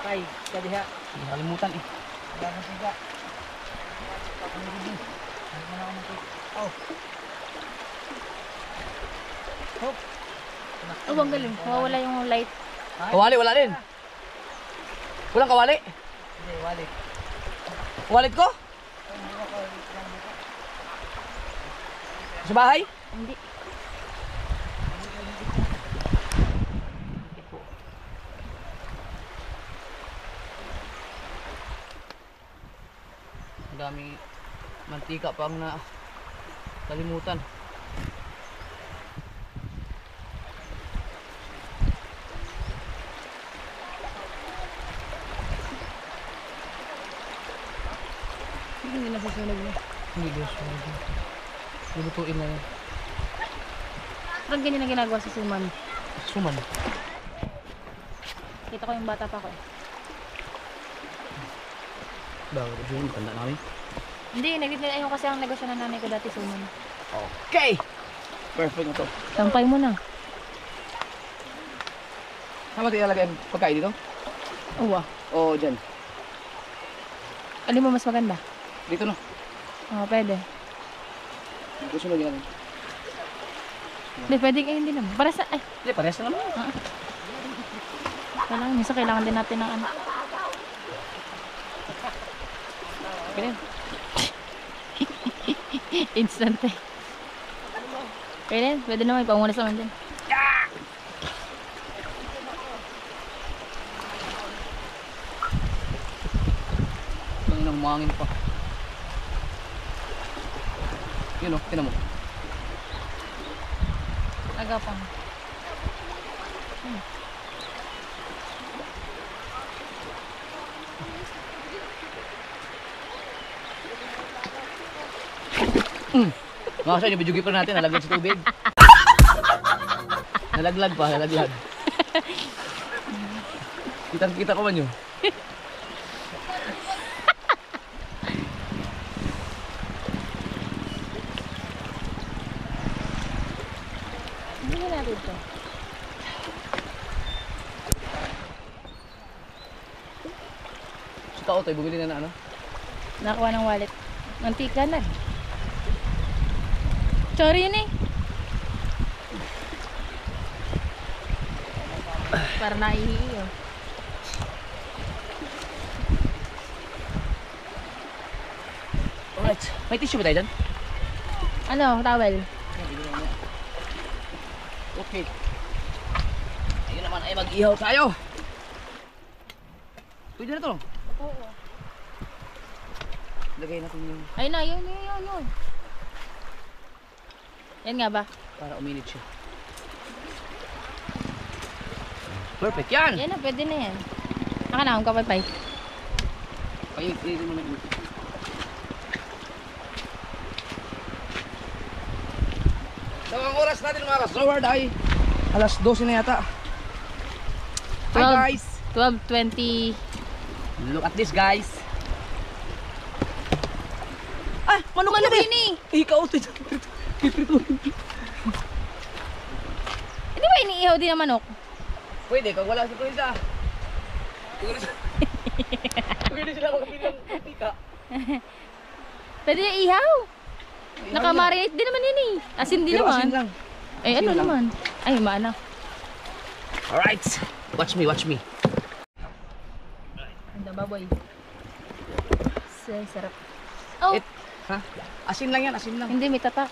[SPEAKER 1] Ay, kadiha. Nakalimutan eh. Wala nang tiga.
[SPEAKER 2] Oh, ang galing. Mawawala yung light.
[SPEAKER 1] Kawali, wala din. Walang kawali?
[SPEAKER 4] Hindi, wallet.
[SPEAKER 1] Wallet ko? Sa bahay?
[SPEAKER 2] Hindi.
[SPEAKER 1] Ang daming mantika pang na kalimutan.
[SPEAKER 2] Hindi na susunog na.
[SPEAKER 1] Hindi ba siya? Lulutuin na yan.
[SPEAKER 2] Parang ganyan na ginagawa sa suman.
[SPEAKER 1] Suman.
[SPEAKER 2] Kita ko yung bata pa ko eh.
[SPEAKER 1] Bakit yun? Tanda namin.
[SPEAKER 2] Hindi, ayun kasi ang negosyo ng nanay ko dati suman.
[SPEAKER 1] Okay! Perfect na to.
[SPEAKER 2] Sampay mo na.
[SPEAKER 1] Saan mo ilalagay ang pagkain dito?
[SPEAKER 2] Uwa.
[SPEAKER 1] O dyan?
[SPEAKER 2] Alin mo mas maganda?
[SPEAKER 1] Dito no?
[SPEAKER 2] Oo, pwede.
[SPEAKER 1] Gusto mo natin.
[SPEAKER 2] Hindi, pwede kayo hindi naman. Para sa, ay,
[SPEAKER 1] Hindi, parehas na naman.
[SPEAKER 2] kailangan, minsan kailangan din natin ng ano.
[SPEAKER 1] Ganyan.
[SPEAKER 2] Instant eh. Pwede naman, ipamunas naman dyan.
[SPEAKER 1] Ang inang mangin pa. Yun o, tinan mo.
[SPEAKER 2] Agapang.
[SPEAKER 1] Mga sa inyo, bidyugi pa natin, nalaglag sa tubig. Nalaglag pa, nalaglag. Kitang-kita ko man yun.
[SPEAKER 2] Hindi na natin ito.
[SPEAKER 1] Si Kao tayo, bumili na ano?
[SPEAKER 2] Nakakuha ng wallet. Mantika na. Sorry yun eh. Para naihiyo.
[SPEAKER 1] Alright. May tissue ba tayo dyan?
[SPEAKER 2] Ano, towel?
[SPEAKER 1] Okay. Ayun naman ay mag-ihaw tayo. Pwede na to.
[SPEAKER 2] Oo.
[SPEAKER 1] Lagay natin yung
[SPEAKER 2] Ayun na, yun. Yan nga ba?
[SPEAKER 1] para uminit siya. Perfect yan!
[SPEAKER 2] Yan na, pwede na yan. Nakanahon ka, pay.
[SPEAKER 1] Pag-iit mo na ito. So ang oras natin mga ka-Sword ay alas 12 na yata. Hi
[SPEAKER 2] 12.
[SPEAKER 1] guys!
[SPEAKER 2] 12:20.
[SPEAKER 1] Look at this guys! Ah! Manok
[SPEAKER 2] Manok
[SPEAKER 1] yan
[SPEAKER 2] yun eh!
[SPEAKER 1] Ikaw ito!
[SPEAKER 2] Hindi ba iniihaw din ang manok?
[SPEAKER 1] Pwede, kung wala si Purisa. Pwede sila makapili ng tika.
[SPEAKER 2] Pwede na ihaw. Nakamarinate din naman yun eh. Asin din
[SPEAKER 1] Pero
[SPEAKER 2] naman.
[SPEAKER 1] asin lang.
[SPEAKER 2] Ay,
[SPEAKER 1] Asin
[SPEAKER 2] ano
[SPEAKER 1] lang.
[SPEAKER 2] naman? Ay, maana.
[SPEAKER 1] Alright! Watch me, watch me.
[SPEAKER 2] Ang baboy. Sarap. Oh,
[SPEAKER 1] Ha? Asin lang yan, asin lang.
[SPEAKER 2] hindi may tatak.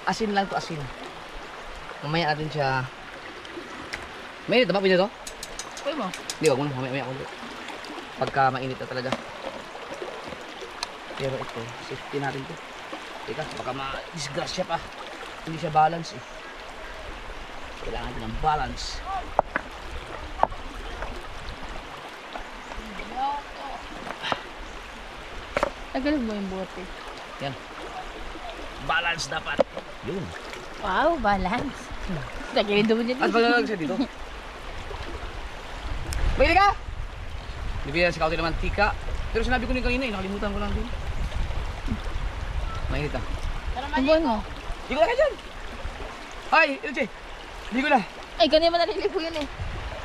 [SPEAKER 1] Asin lang to, asin. Mamaya natin siya. Mainit na ba? Pwede to?
[SPEAKER 2] Pwede mo?
[SPEAKER 1] Hindi, wag mo na. Mamaya ko. Pagka mainit na talaga. Pero ito, safety natin to. Teka, baka ma-disgrasya pa. Hindi siya balance eh. Kailangan natin ng balance.
[SPEAKER 2] Tagalog mo yung bote.
[SPEAKER 1] Yan. Balance dapat. Yun.
[SPEAKER 2] Wow, balance. Tagalog mo dyan.
[SPEAKER 1] At pala siya dito. Pwede ka? Bibigyan si Kauti naman tika. Pero sinabi ko din kanina eh, nakalimutan ko lang din. Mainit ah.
[SPEAKER 2] Tubuan mo.
[SPEAKER 1] Di ko na kayo dyan. Ay, Ilche. Di ko na.
[SPEAKER 2] Ay, kanina ba naliligo yun eh.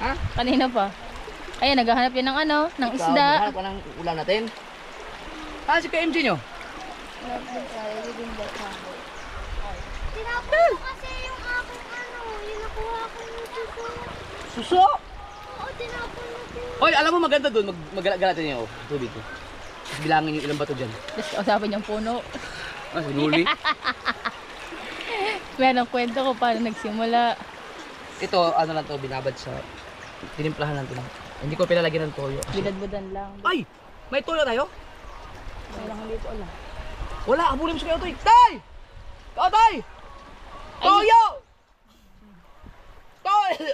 [SPEAKER 1] Ha?
[SPEAKER 2] Kanina pa. Ayan, naghahanap yan ng ano, ng
[SPEAKER 1] Ikaw,
[SPEAKER 2] isda.
[SPEAKER 1] maghanap ka ng ulam natin. Ah, si PMG nyo?
[SPEAKER 3] Tinapon ko kasi yung aking ano, yung nakuha ko yung suso.
[SPEAKER 1] Suso!
[SPEAKER 3] Oo, tinapon natin.
[SPEAKER 1] Oy, alam mo maganda doon, mag-galatin niyo. Tubig ko. Tapos bilangin yung ilang bato dyan.
[SPEAKER 2] Tapos kausapin niyang puno.
[SPEAKER 1] Ah, sinuli.
[SPEAKER 2] Meron kwento ko paano nagsimula.
[SPEAKER 1] Ito, ano lang to, binabad sa... Tinimplahan lang to. Hindi ko pinalagyan ng toyo.
[SPEAKER 2] Binadbudan lang.
[SPEAKER 1] Ay! May toyo tayo?
[SPEAKER 2] Walang hindi ko alam.
[SPEAKER 1] Wala, abulin mo sa kayo, Toy. Tay! Ikaw, Tay! Toyo! Toyo!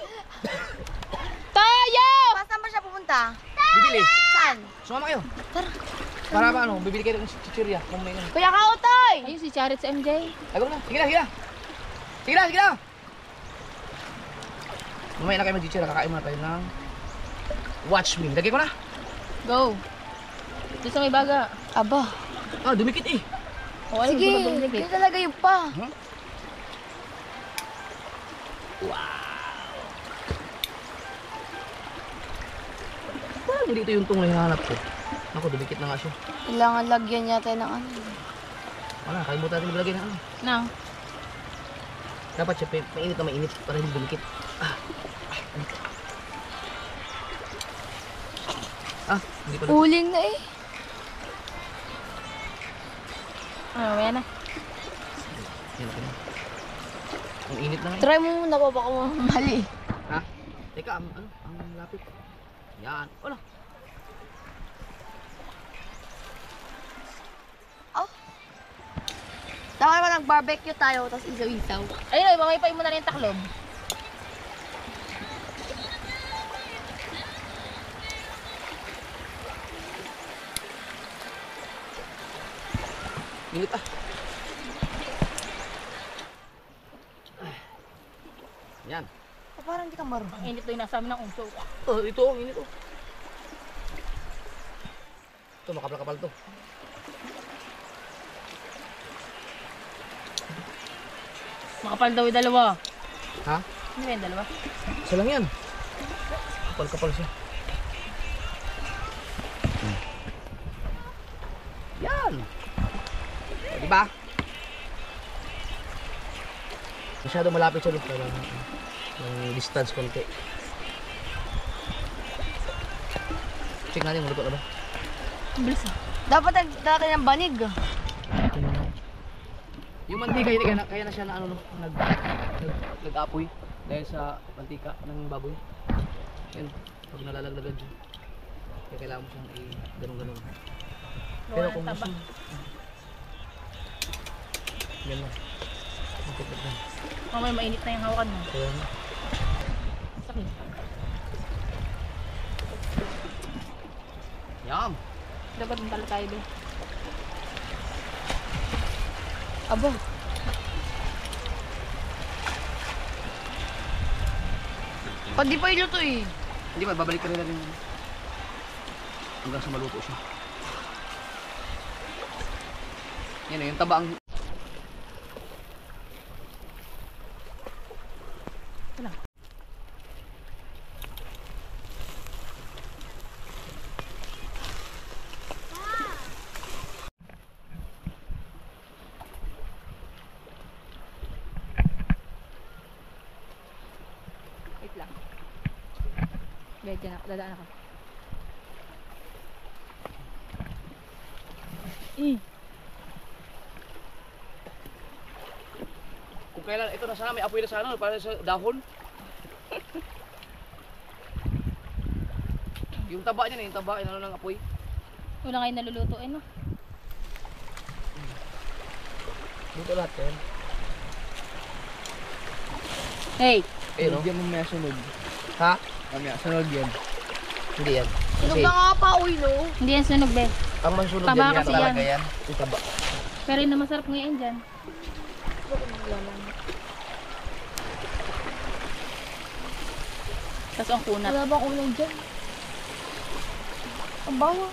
[SPEAKER 2] Tayo!
[SPEAKER 3] Saan ba siya pupunta?
[SPEAKER 1] Bibili.
[SPEAKER 3] Saan?
[SPEAKER 1] Sumama kayo. Tara. Para ba ano, bibili kayo ng chichirya. Kung may ano.
[SPEAKER 3] Kuya Kautoy!
[SPEAKER 2] Ayun si Charit sa MJ.
[SPEAKER 1] Ay, na. Sige na, sige na. Sige na, sige na. Mamaya na kayo mag-chichirya. Kakain muna tayo ng... Watch me. Lagay ko na.
[SPEAKER 2] Go. Doon sa may baga.
[SPEAKER 3] Aba.
[SPEAKER 1] Ah, dumikit eh.
[SPEAKER 2] O, ano
[SPEAKER 3] Sige,
[SPEAKER 2] gusto mo
[SPEAKER 3] yun talaga yung pa.
[SPEAKER 1] Huh? Parang hindi ito yung tong na hinahanap ko. Ako, dumikit na nga siya.
[SPEAKER 3] Kailangan lagyan yata ng ano.
[SPEAKER 1] Wala, kalimutan natin maglagay ng ano.
[SPEAKER 2] Nang.
[SPEAKER 1] Dapat siya, mainit na mainit para hindi dumikit. Hindi pala.
[SPEAKER 3] Uling na eh.
[SPEAKER 2] Ano, may na.
[SPEAKER 1] Yan, okay na. Ang init na nga.
[SPEAKER 3] Try mo muna pa baka mali.
[SPEAKER 1] Ha? Teka, ang lapit. Yan. Wala.
[SPEAKER 3] Dapat naman nag-barbecue tayo, tapos isaw-isaw.
[SPEAKER 2] Ayun, mamay mo na rin yung taklob.
[SPEAKER 1] Init ah. Yan.
[SPEAKER 3] Parang hindi ka marunong.
[SPEAKER 2] Ang init to yung nasa amin ng unso.
[SPEAKER 1] Oh, ito, ang init oh. Ito, makapal-kapal to.
[SPEAKER 2] Makapal daw yung dalawa.
[SPEAKER 1] Ha?
[SPEAKER 2] Ano ba yung dalawa?
[SPEAKER 1] Isa lang yan. Kapal-kapal siya. Yan. O, diba? Masyado malapit siya. Kailangan ng distance konti. Check natin, maluto na ba?
[SPEAKER 2] Ang bilis ah.
[SPEAKER 3] Dapat natin ng banig.
[SPEAKER 1] Yung mantika, kaya na siya na ano, nag-apoy dahil sa mantika ng baboy. Yan, pag nalalaglagan siya. Kaya kailangan mo siyang i-ganong-ganon. Pero kung gusto, yan na. Matipid na.
[SPEAKER 2] Mamay mainit na yung hawakan mo.
[SPEAKER 1] Kaya na.
[SPEAKER 2] Sakit.
[SPEAKER 1] Yum!
[SPEAKER 2] Dapat tala tayo doon.
[SPEAKER 3] Aba. Pag di pa iluto eh.
[SPEAKER 1] Hindi ba, babalik ka rin rin hanggang sa maluto siya. Yan yung taba ang...
[SPEAKER 2] Ito lang. Wait lang. Diyan ako, dadaan ako.
[SPEAKER 1] Kung kailan, ito na sana, may apoy na sana, para sa dahon. Yung taba niya, yung taba, ano ng apoy.
[SPEAKER 2] Wala kayo naluluto eh no?
[SPEAKER 1] Dito lahat yan.
[SPEAKER 2] Hey,
[SPEAKER 1] Ayun, no?
[SPEAKER 4] Bigyan mo may sunog.
[SPEAKER 1] Ha?
[SPEAKER 4] Mamaya, sunog yan.
[SPEAKER 1] Hindi yan.
[SPEAKER 3] Sunog
[SPEAKER 1] Kasi
[SPEAKER 3] na nga pa, uy, no?
[SPEAKER 2] hindi yan sunog, be.
[SPEAKER 1] ang mansunog
[SPEAKER 2] Taba
[SPEAKER 1] yan,
[SPEAKER 2] kasi
[SPEAKER 1] talaga
[SPEAKER 2] yan.
[SPEAKER 1] yan. Yung taba.
[SPEAKER 2] Pero yun na masarap ngayon dyan. Tapos ang kunat.
[SPEAKER 3] Wala ba ulang dyan? Ang bawa.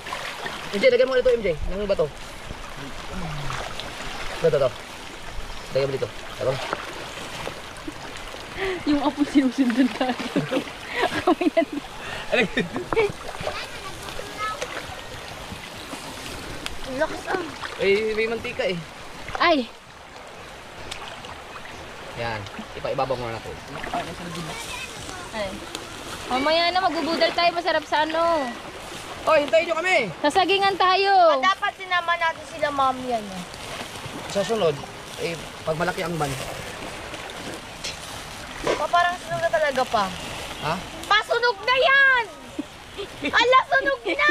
[SPEAKER 1] MJ, lagyan mo ulit ito, MJ. Nang ba to? Ito. Lagyan mo dito. Tama.
[SPEAKER 2] Yung apo sinusundan tayo. Kami yan.
[SPEAKER 3] Ang lakas ah.
[SPEAKER 1] May mantika eh.
[SPEAKER 2] Ay!
[SPEAKER 1] Yan. Ibabaw muna natin.
[SPEAKER 2] Ay. Mamaya na, magbubudal tayo. Masarap sa ano.
[SPEAKER 1] Oh, hintayin nyo kami!
[SPEAKER 2] Sasagingan tayo.
[SPEAKER 3] Dapat sinama natin sila mami yan.
[SPEAKER 1] Sa sunod, pag malaki ang ban.
[SPEAKER 3] Parang sunog na talaga pa.
[SPEAKER 1] Ha?
[SPEAKER 3] Pasunog na yan! Ala, sunog na!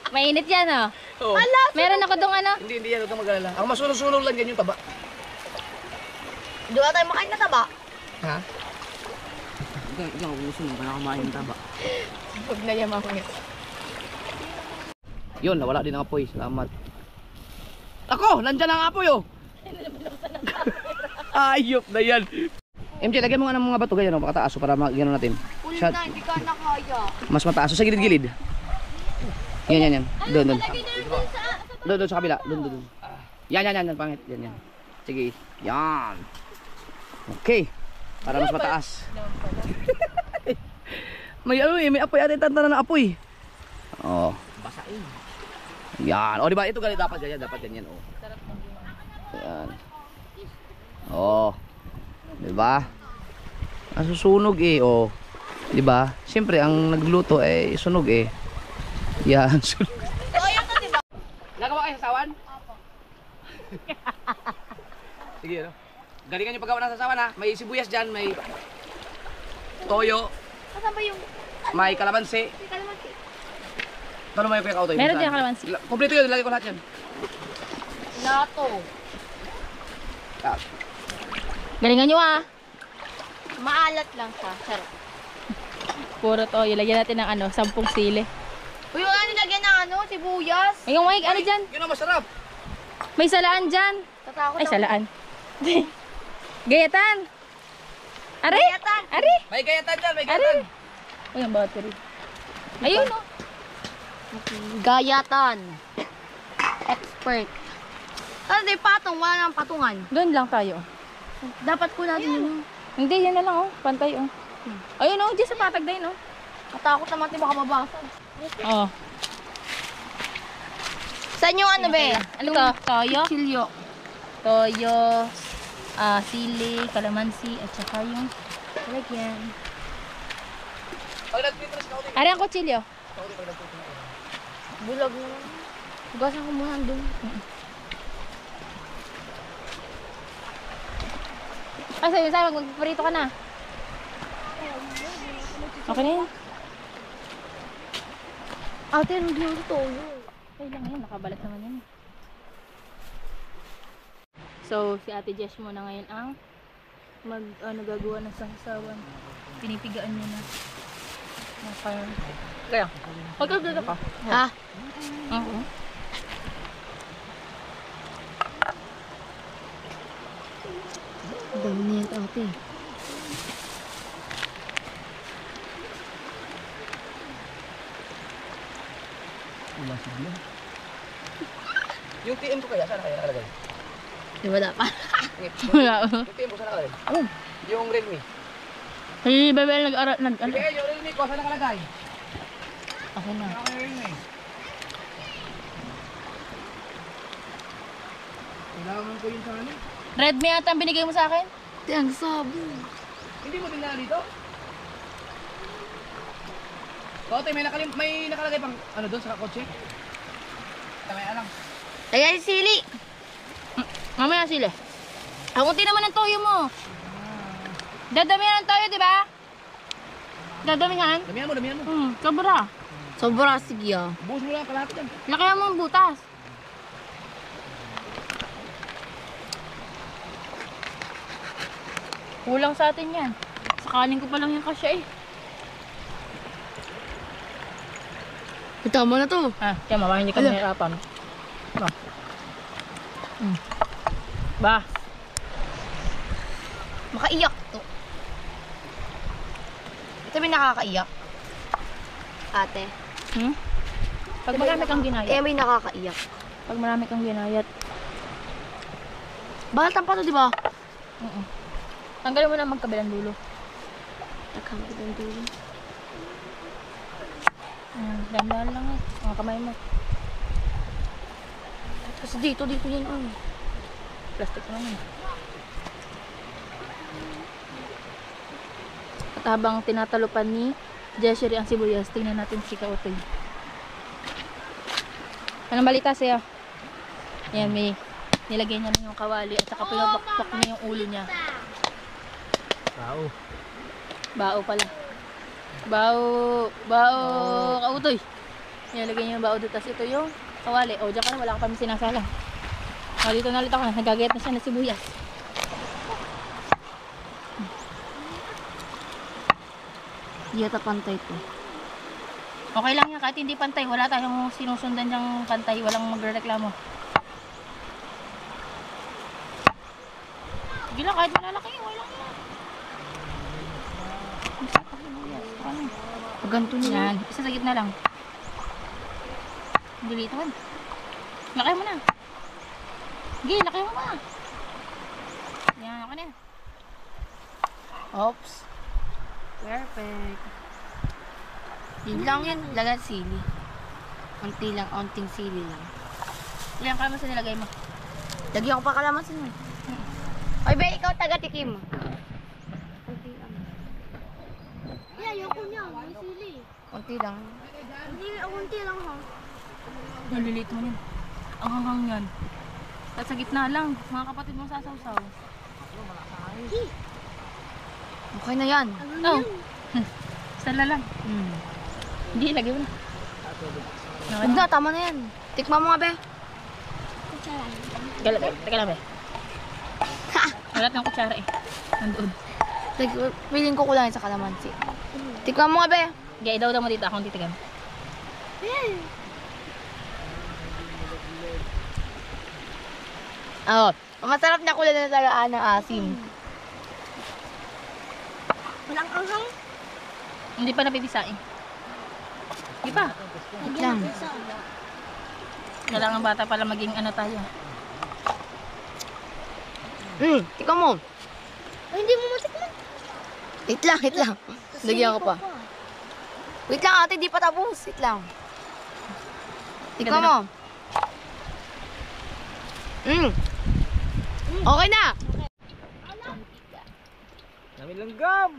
[SPEAKER 2] Mainit yan, oh.
[SPEAKER 1] Oo.
[SPEAKER 3] Ala,
[SPEAKER 2] Meron ako dong ano.
[SPEAKER 1] Hindi yan. Huwag kang mag-alala. Ang masunog-sunog lang yan yung taba.
[SPEAKER 3] di ba tayo makain na taba?
[SPEAKER 1] Ha?
[SPEAKER 4] Ikaw, gusto mo. Kaya kumain ng taba.
[SPEAKER 3] Huwag na yan mamaya.
[SPEAKER 1] Yun, nawala din ang apoy. Salamat. Ako! Nandyan ang apoy, oh! Ayop na yan! MJ, lagyan mo nga ng mga bato ganyan, oh, pakataas, para gano'n natin.
[SPEAKER 3] Ulit
[SPEAKER 1] Shot.
[SPEAKER 3] na, hindi ka na kaya.
[SPEAKER 1] Mas mataas, so, sa gilid-gilid. Yan. Doon. Doon sa kabila. Doon. Yan. Pangit. Yan. Sige. Yan. Okay. Para mas mataas. May may apoy atin. Tanta na apoy. Oh.
[SPEAKER 4] Basain.
[SPEAKER 1] Yan. O, diba? Ito ganyan. Dapat ganyan. Oh. Yan. Oh. Diba? Ang susunog eh. Oh. Diba? Siyempre, ang nagluto eh, sunog eh. Yan. Sunog.
[SPEAKER 3] So, ayun na, di ba?
[SPEAKER 1] Nagawa kayo sa sawan? Opo. Sige, ano? Galingan yung paggawa ng sasawan ha. May sibuyas dyan, may toyo,
[SPEAKER 3] Saan ba yung...
[SPEAKER 1] may kalamansi.
[SPEAKER 3] May kalamansi.
[SPEAKER 1] Ano may kuya kautoy?
[SPEAKER 2] Meron din kalamansi.
[SPEAKER 1] Kompleto yun, lagay ko lahat yan.
[SPEAKER 3] Lato.
[SPEAKER 1] Ah,
[SPEAKER 2] Galingan nyo, ah.
[SPEAKER 3] Maalat lang siya. Sarap.
[SPEAKER 2] Puro to. Ilagyan natin ng ano, 10 sili.
[SPEAKER 3] Uy, wala nilagyan ng ano, sibuyas.
[SPEAKER 2] Ay, yung ano dyan?
[SPEAKER 1] yun ang masarap.
[SPEAKER 2] May salaan dyan.
[SPEAKER 3] Tatakot
[SPEAKER 2] Ay,
[SPEAKER 3] ako.
[SPEAKER 2] salaan. Gayatan. Ari?
[SPEAKER 3] Gayatan.
[SPEAKER 2] Ari?
[SPEAKER 1] May gayatan dyan, may
[SPEAKER 2] Ari?
[SPEAKER 1] gayatan.
[SPEAKER 2] Uy, ang battery. Ayun, oh.
[SPEAKER 3] Gayatan. Expert. Ano di patong? Wala nang patungan.
[SPEAKER 2] Doon lang tayo.
[SPEAKER 3] Dapat ko natin yun.
[SPEAKER 2] Hindi, yan na lang, oh. Pantay, oh. Ayun, oh. Diyan sa patag din, oh.
[SPEAKER 3] Natakot naman tayo baka mabasag.
[SPEAKER 2] Oh.
[SPEAKER 3] Saan yung ano be?
[SPEAKER 2] Ano to? Toyo?
[SPEAKER 3] Chilyo.
[SPEAKER 2] Toyo, sili, kalamansi, at saka yung lagyan.
[SPEAKER 1] Pag nag-titris ka ulit.
[SPEAKER 2] Ari ang kutsilyo.
[SPEAKER 3] Bulag naman. Hugasan ko muna doon.
[SPEAKER 2] Ah, sabi magpaprito ka na. Okay na yun.
[SPEAKER 3] Ate, hindi yung toyo.
[SPEAKER 2] Okay lang yan, nakabalat naman yan. So, si Ate Jess muna ngayon ang nagagawa ng sangsawan. Pinipigaan niya na. Kaya, pagkagada ka.
[SPEAKER 3] Ha?
[SPEAKER 2] Oo.
[SPEAKER 3] Dami na yan, ate.
[SPEAKER 4] Wala sigla.
[SPEAKER 1] Yung TM ko kaya, saan kaya nakalagay?
[SPEAKER 3] Di ba dapat?
[SPEAKER 2] Wala.
[SPEAKER 1] Yung TM ko saan nakalagay? Yung Realme.
[SPEAKER 2] Si Bebel nag-ano.
[SPEAKER 1] Sige, yung Realme ko, saan nakalagay?
[SPEAKER 2] Okay na.
[SPEAKER 1] Yung Realme. Kailangan ko yun sa ano?
[SPEAKER 2] Redmi ata ang binigay mo sa akin?
[SPEAKER 3] Ate, ang sabi.
[SPEAKER 1] Hindi mo tingnan dito? Kote, may nakalagay pang ano doon sa kotse? Tamaya lang.
[SPEAKER 3] Ayan, sili.
[SPEAKER 2] Mamaya sila. Ang unti naman ng toyo mo. Dadamihan ng toyo, di ba? Dadamihan?
[SPEAKER 1] Damihan mo.
[SPEAKER 2] Sobra.
[SPEAKER 3] Sobra, sige ah.
[SPEAKER 1] Buhos mo lang kalahati dyan.
[SPEAKER 2] Lakayan mo ang butas. Kulang sa atin yan. Sakaling ko pa lang yung kasya eh.
[SPEAKER 3] Tama na to.
[SPEAKER 2] Ah, kaya mabaka hindi kami nahirapan. Ba? Ba?
[SPEAKER 3] Makaiyak to. Ito may nakakaiyak. Ate.
[SPEAKER 2] Pag marami kang ginayat.
[SPEAKER 3] May nakakaiyak.
[SPEAKER 2] Pag marami kang ginayat.
[SPEAKER 3] Balatan pa to, di ba?
[SPEAKER 2] Tanggalin mo na magkabilang dulo.
[SPEAKER 3] Nagkamagandang dulo.
[SPEAKER 2] Dandahan lang eh. Mga kamay mo.
[SPEAKER 3] Kasi dito yan.
[SPEAKER 2] Plastic lang eh. At habang tinatalupan ni Jessery ang sibuyas, tingnan natin si Kautoy. Anong balita sa'yo? Ayan, may nilagay niya na yung kawali at saka pinapakpak niya yung ulo niya.
[SPEAKER 1] Tao.
[SPEAKER 2] Bao pala. Bao, Kautoy. Nilagay niya yung bao dito. Tapos ito yung kawali. O, dyan ka na, wala ka pa sinasala. O, dito na ulit ako. Nagagayat na siya ng sibuyas.
[SPEAKER 3] Di yata pantay to.
[SPEAKER 2] Okay lang yan, kahit hindi pantay. Wala tayong sinusundan diyang pantay. Walang magreklamo. Sige lang, kahit malalaki. Okay lang yan.
[SPEAKER 3] Ganto niya.
[SPEAKER 2] Yan, isa sa gitna lang. Dilitan. Lakay mo na. Sige, lakay mo na. Yan, okay na.
[SPEAKER 3] Oops. Perfect. Yun lang yun. Lagat sili. Onting sili lang.
[SPEAKER 2] Ilang kalaman sa nilagay mo?
[SPEAKER 3] Lagyan ko pa kalamansi mo. Oy, be, ikaw taga-tikim. Konti lang.
[SPEAKER 5] Ayoko niya, may sili.
[SPEAKER 3] Konti lang.
[SPEAKER 5] Hindi, konti lang ha.
[SPEAKER 2] Nalilit mo yan. Ang hanghang yan. At sa gitna lang, mga kapatid mo sasawsaw.
[SPEAKER 3] Okay na yan.
[SPEAKER 2] Oh. Sala lang. Hindi, lagay mo na.
[SPEAKER 3] Huwag na, tama na yan. Tikman mo nga, be.
[SPEAKER 2] Teka lang, be. Wala ng kutsara eh. Nandoon.
[SPEAKER 3] Feeling ko kulang sa kalamansi. Tikman mo nga, be.
[SPEAKER 2] Gaya daw mo dito, akong titigan.
[SPEAKER 3] Oo. Masarap na kulang na tagaan ng asim.
[SPEAKER 5] Walang anghang.
[SPEAKER 2] Hindi pa napipisain. Hindi pa.
[SPEAKER 3] Wait lang.
[SPEAKER 2] Kailangan bata pala maging ano tayo.
[SPEAKER 3] Tikman mo.
[SPEAKER 5] Ay, hindi mo matikman.
[SPEAKER 3] Wait lang. Lagyan ko pa. Wait lang, ate, di pa tapos. Wait lang. Tikman mo. Okay na.
[SPEAKER 1] Dami langgam.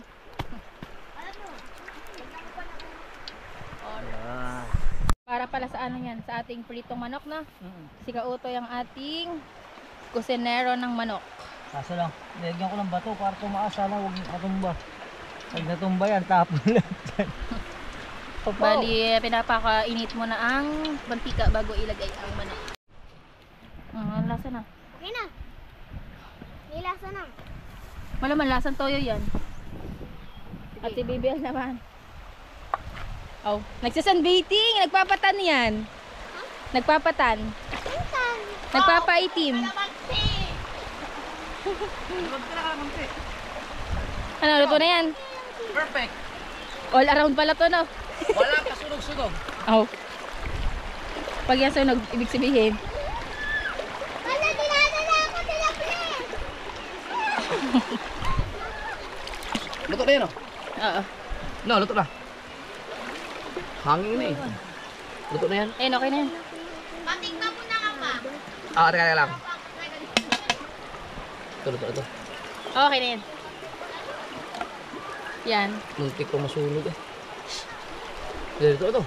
[SPEAKER 2] Para pala sa ano yan, sa ating pritong manok na. Si Kautoy ang ating kusinero ng manok.
[SPEAKER 1] Kaso lang, nilagyan ko ng bato para tumaas. Sana huwag matumba. Pag natumba yan, tapon lang dyan.
[SPEAKER 2] Bali, pinapakainit mo na ang mantika bago ilagay ang manok. Ang lasa na.
[SPEAKER 5] Okay na. May lasa na.
[SPEAKER 2] Malaman, lasang toyo yan. At si BBL naman. Oh, nagsasunbathing, nagpapatan yan. Nagpapatan. Nagpapaitim. Ano, luto na yan?
[SPEAKER 4] Perfect.
[SPEAKER 2] All around pala to, no?
[SPEAKER 4] Wala kasunog-sunog.
[SPEAKER 2] Oh. Pag yan sunog, ibig sabihin.
[SPEAKER 5] Wala, dinadala ako sila, please.
[SPEAKER 4] Luto na yan, oh.
[SPEAKER 2] Oo.
[SPEAKER 4] No, luto na. Hangin na eh. Luto na yan.
[SPEAKER 2] Ayun, okay na yan.
[SPEAKER 5] Patingnan mo na ka pa.
[SPEAKER 4] Teka lang. Ito.
[SPEAKER 2] Okay na yan. Yan.
[SPEAKER 4] Muntik ko masunog eh. Ito.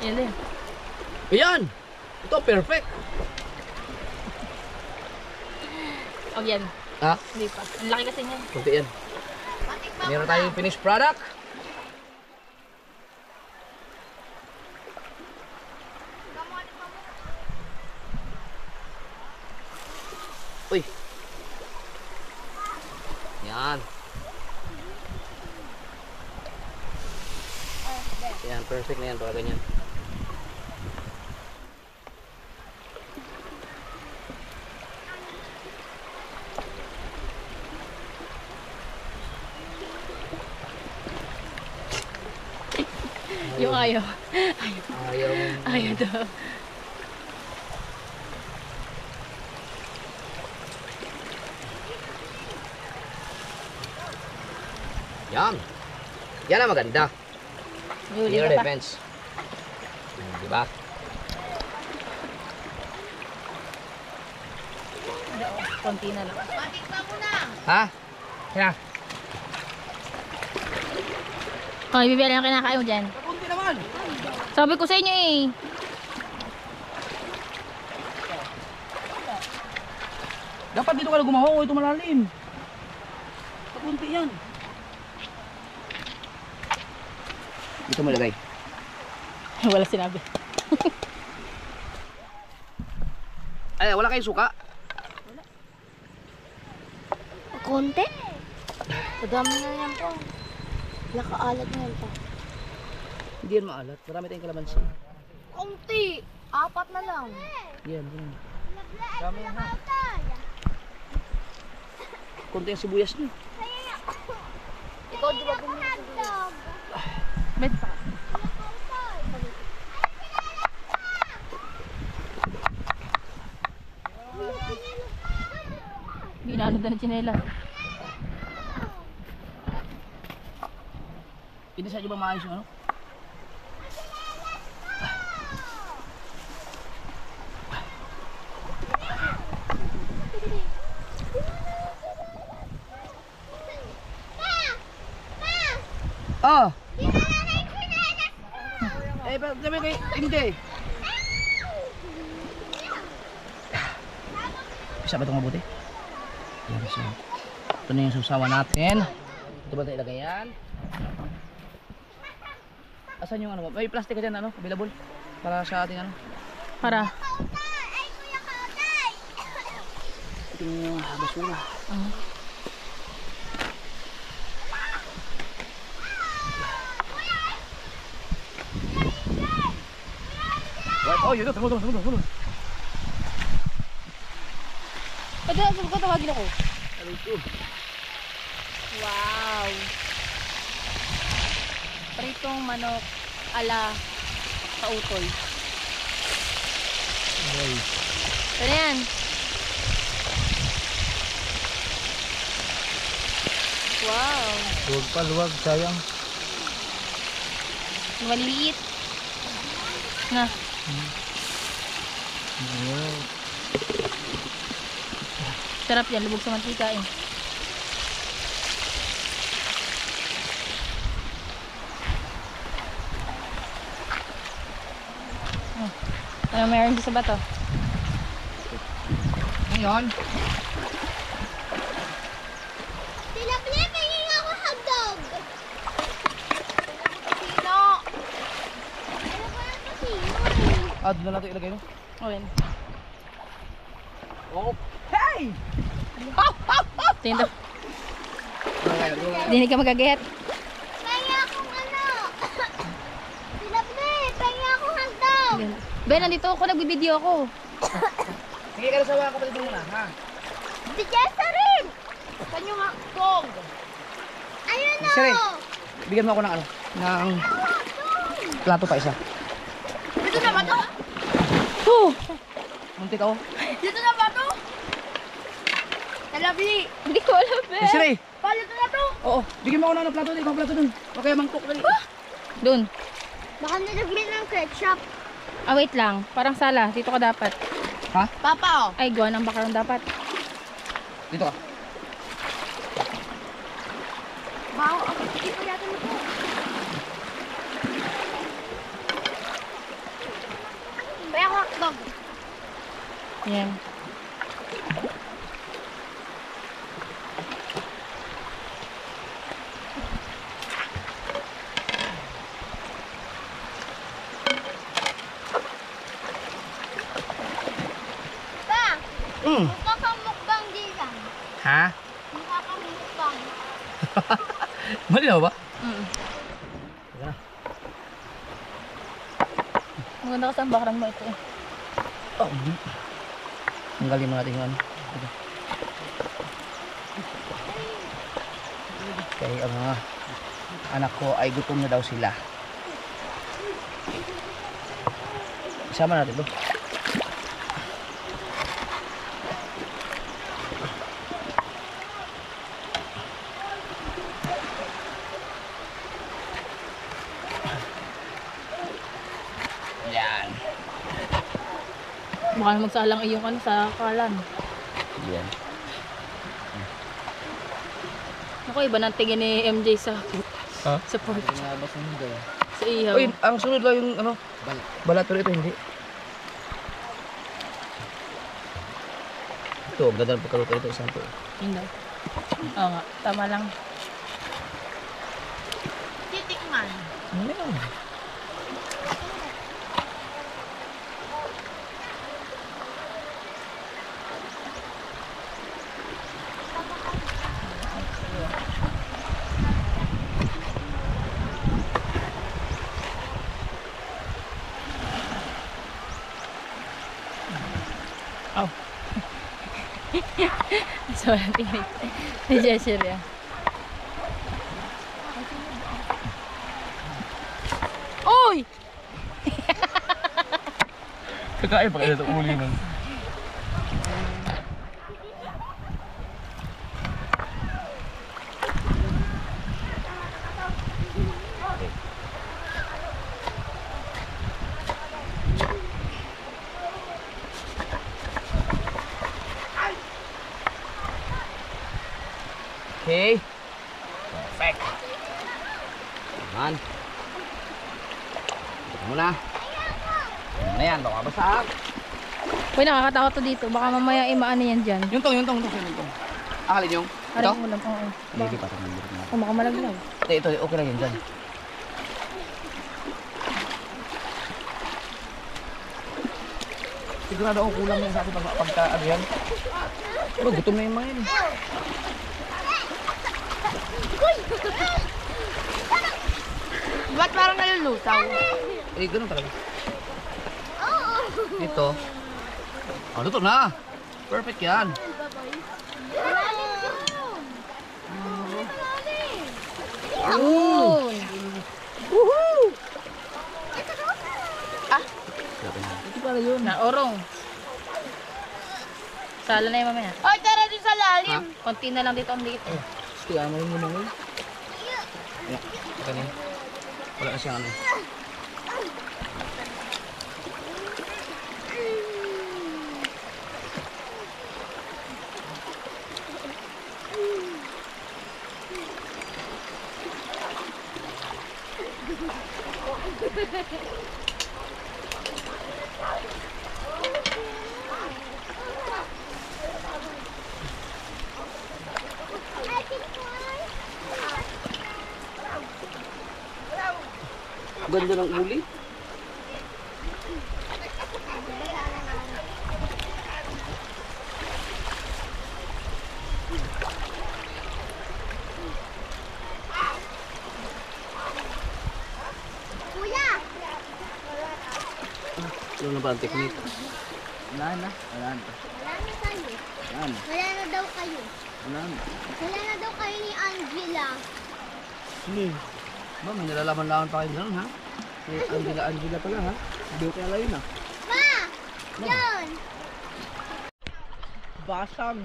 [SPEAKER 2] Yan din.
[SPEAKER 4] Ayan! Ito, perfect.
[SPEAKER 2] O yan.
[SPEAKER 4] Ha?
[SPEAKER 2] Hindi pa. Ang laki kasi niyan.
[SPEAKER 4] Kunti yan. Meron tayong finished product. Uy. Yan. Yan, perfect na yan para ganyan.
[SPEAKER 2] Yung ayaw.
[SPEAKER 4] Ayaw.
[SPEAKER 2] Ayaw daw.
[SPEAKER 4] Yan. Yan ang maganda.
[SPEAKER 2] Huli
[SPEAKER 4] Clear
[SPEAKER 2] ka pa.
[SPEAKER 4] defense. Diba?
[SPEAKER 2] Konti na lang.
[SPEAKER 4] Ha? Kaya?
[SPEAKER 2] Oh, ibibigay lang kinakain mo dyan.
[SPEAKER 1] Kunti naman.
[SPEAKER 2] Sabi ko sa inyo eh.
[SPEAKER 1] Dapat dito ka na gumawa. Ito malalim. Kunti yan.
[SPEAKER 4] Dito mo lagay.
[SPEAKER 2] Wala sinabi.
[SPEAKER 4] Ay, wala kayong suka.
[SPEAKER 3] Konti? Madami na yan po. Nakaalat na yan pa.
[SPEAKER 4] Hindi yan maalat. Marami tayong kalamansi.
[SPEAKER 3] Konti! 4 na lang.
[SPEAKER 4] Yan, yan. Konti ang sibuyas niyo.
[SPEAKER 3] Ikaw di ba bumili?
[SPEAKER 2] Bed pa. Ginano na ng chinela.
[SPEAKER 1] Hindi sa inyo ba maayos yung ano?
[SPEAKER 4] Oh!
[SPEAKER 1] Eh, sabi kay hindi.
[SPEAKER 4] Bisa ba itong mabuti? Yan, so, ito na yung susawa natin. Ito ba ito ilagay yan? Asan yung ano? May plastic ka dyan, ano? Available? Para sa ating ano?
[SPEAKER 2] Para.
[SPEAKER 4] Ito yung basura.
[SPEAKER 1] Oh, yun. Tulong.
[SPEAKER 2] Pwede na ko tawagin ako. Wow. Pritong manok ala kautoy. Ito na yan. Wow.
[SPEAKER 1] Huwag pa, luwag, sayang.
[SPEAKER 2] Maliit. Na. Sarap yan, lubog sa mantika eh. Ano meron dito sa bato?
[SPEAKER 4] Ngayon,
[SPEAKER 5] Sila Flip, hingin ako hotdog.
[SPEAKER 3] Sino?
[SPEAKER 5] Ano ba yan po sino?
[SPEAKER 1] Ah, doon na natin ilagay mo.
[SPEAKER 2] Okay.
[SPEAKER 1] Oh. Hey!
[SPEAKER 2] Tingin to. Hindi ka magaget.
[SPEAKER 5] Pengi akong ano. Sila Flip, pengi akong hotdog.
[SPEAKER 2] Ben, nandito ako, nagbibideo ako.
[SPEAKER 1] Sige ka na sa mga kapatid mo muna, ha?
[SPEAKER 5] Si Jessa rin.
[SPEAKER 3] Saan yung hotdog?
[SPEAKER 5] Ayun o.
[SPEAKER 1] Sir, bigyan mo ako ng ano, ng plato pa isa.
[SPEAKER 3] Dito na ba to?
[SPEAKER 2] Oh,
[SPEAKER 1] Muntik ako.
[SPEAKER 3] Dito na ba to? Kalabli!
[SPEAKER 2] hindi ko alam, Ben.
[SPEAKER 1] Sir,
[SPEAKER 3] Dito na to?
[SPEAKER 1] oo, bigyan mo ako ng plato, ibang plato dun. O kaya mangkok dali.
[SPEAKER 2] Doon.
[SPEAKER 5] Baka nilagyan ng ketchup.
[SPEAKER 2] Ah, wait lang. Parang sala. Dito ka dapat.
[SPEAKER 3] Papa, oh.
[SPEAKER 2] Ay, gawa ng bakarang dapat.
[SPEAKER 1] Dito ka.
[SPEAKER 3] Baho, hindi pa yata na to.
[SPEAKER 5] Pengi ako hotdog.
[SPEAKER 2] Yan.
[SPEAKER 5] Pa,
[SPEAKER 1] Mm.
[SPEAKER 5] mukha kang mukbang din lang.
[SPEAKER 4] ha?
[SPEAKER 5] Mukha kang mukbang.
[SPEAKER 4] Malinaw ba? Teka na.
[SPEAKER 2] Maganda kasi ang background mo ito eh.
[SPEAKER 4] Oh. Tanggalin mo natin yung ano. Kaya ang mga anak ko ay gutom na daw sila. Isama natin to. Yan.
[SPEAKER 2] Baka magsalang iyong ano sa kalan.
[SPEAKER 4] Yan.
[SPEAKER 2] Ako iba nang tingin ni MJ sa sa pork. Sa ihaw.
[SPEAKER 4] Uy, ang sunod lang yung ano, balat pero ito hindi. Ito, ang ganda ng pagkaluto ito, isang to.
[SPEAKER 2] Hindi. Oo nga, tama lang.
[SPEAKER 3] Titikman.
[SPEAKER 4] Ano yan?
[SPEAKER 2] Oh. So, tingin ni Jesher yan. Uy!
[SPEAKER 4] Kakain pa kayo sa uli nun. Okay. Perfect. Ayan. Ito muna. Ayan na yan, baka basag.
[SPEAKER 2] Uy, nakakatakot to dito. Baka mamaya imaano yan dyan.
[SPEAKER 4] Yung tong. Akalin yung? Ito?
[SPEAKER 2] Aray mo lang. Oo.
[SPEAKER 4] Hindi, pa ito.
[SPEAKER 2] Kung baka malaglag.
[SPEAKER 4] Ito, okay lang yun dyan. Sigurado ako kulang yan sa akin pagka ano yan. Pero gutom na yung mga yan.
[SPEAKER 3] Ba't parang nalulutaw?
[SPEAKER 4] Eh, ganun talaga. Ito. Oh, luto na. Perfect yan.
[SPEAKER 2] Ayun!
[SPEAKER 4] Ito pala yun.
[SPEAKER 2] Naorong. Sala na yung mamaya.
[SPEAKER 3] Ay, tara dun sa lalim.
[SPEAKER 2] Konti na lang dito ang liit.
[SPEAKER 4] Kaya mo yung muna ngayon. Yeah, ganyan. Wala na siyang ano. Ganda ng uli.
[SPEAKER 5] Kuya!
[SPEAKER 4] Ano na ba ang technique? Wala na.
[SPEAKER 5] Wala na tayo.
[SPEAKER 4] Wala na.
[SPEAKER 5] Wala na daw kayo.
[SPEAKER 4] Wala na.
[SPEAKER 5] Wala na daw kayo ni Angela.
[SPEAKER 4] Ba, may nalalaman-laman pa kayo doon, ha? Eh, Angela pala, ha? Hindi ko kaya yun, ha?
[SPEAKER 5] Ma! Yun!
[SPEAKER 1] Basag.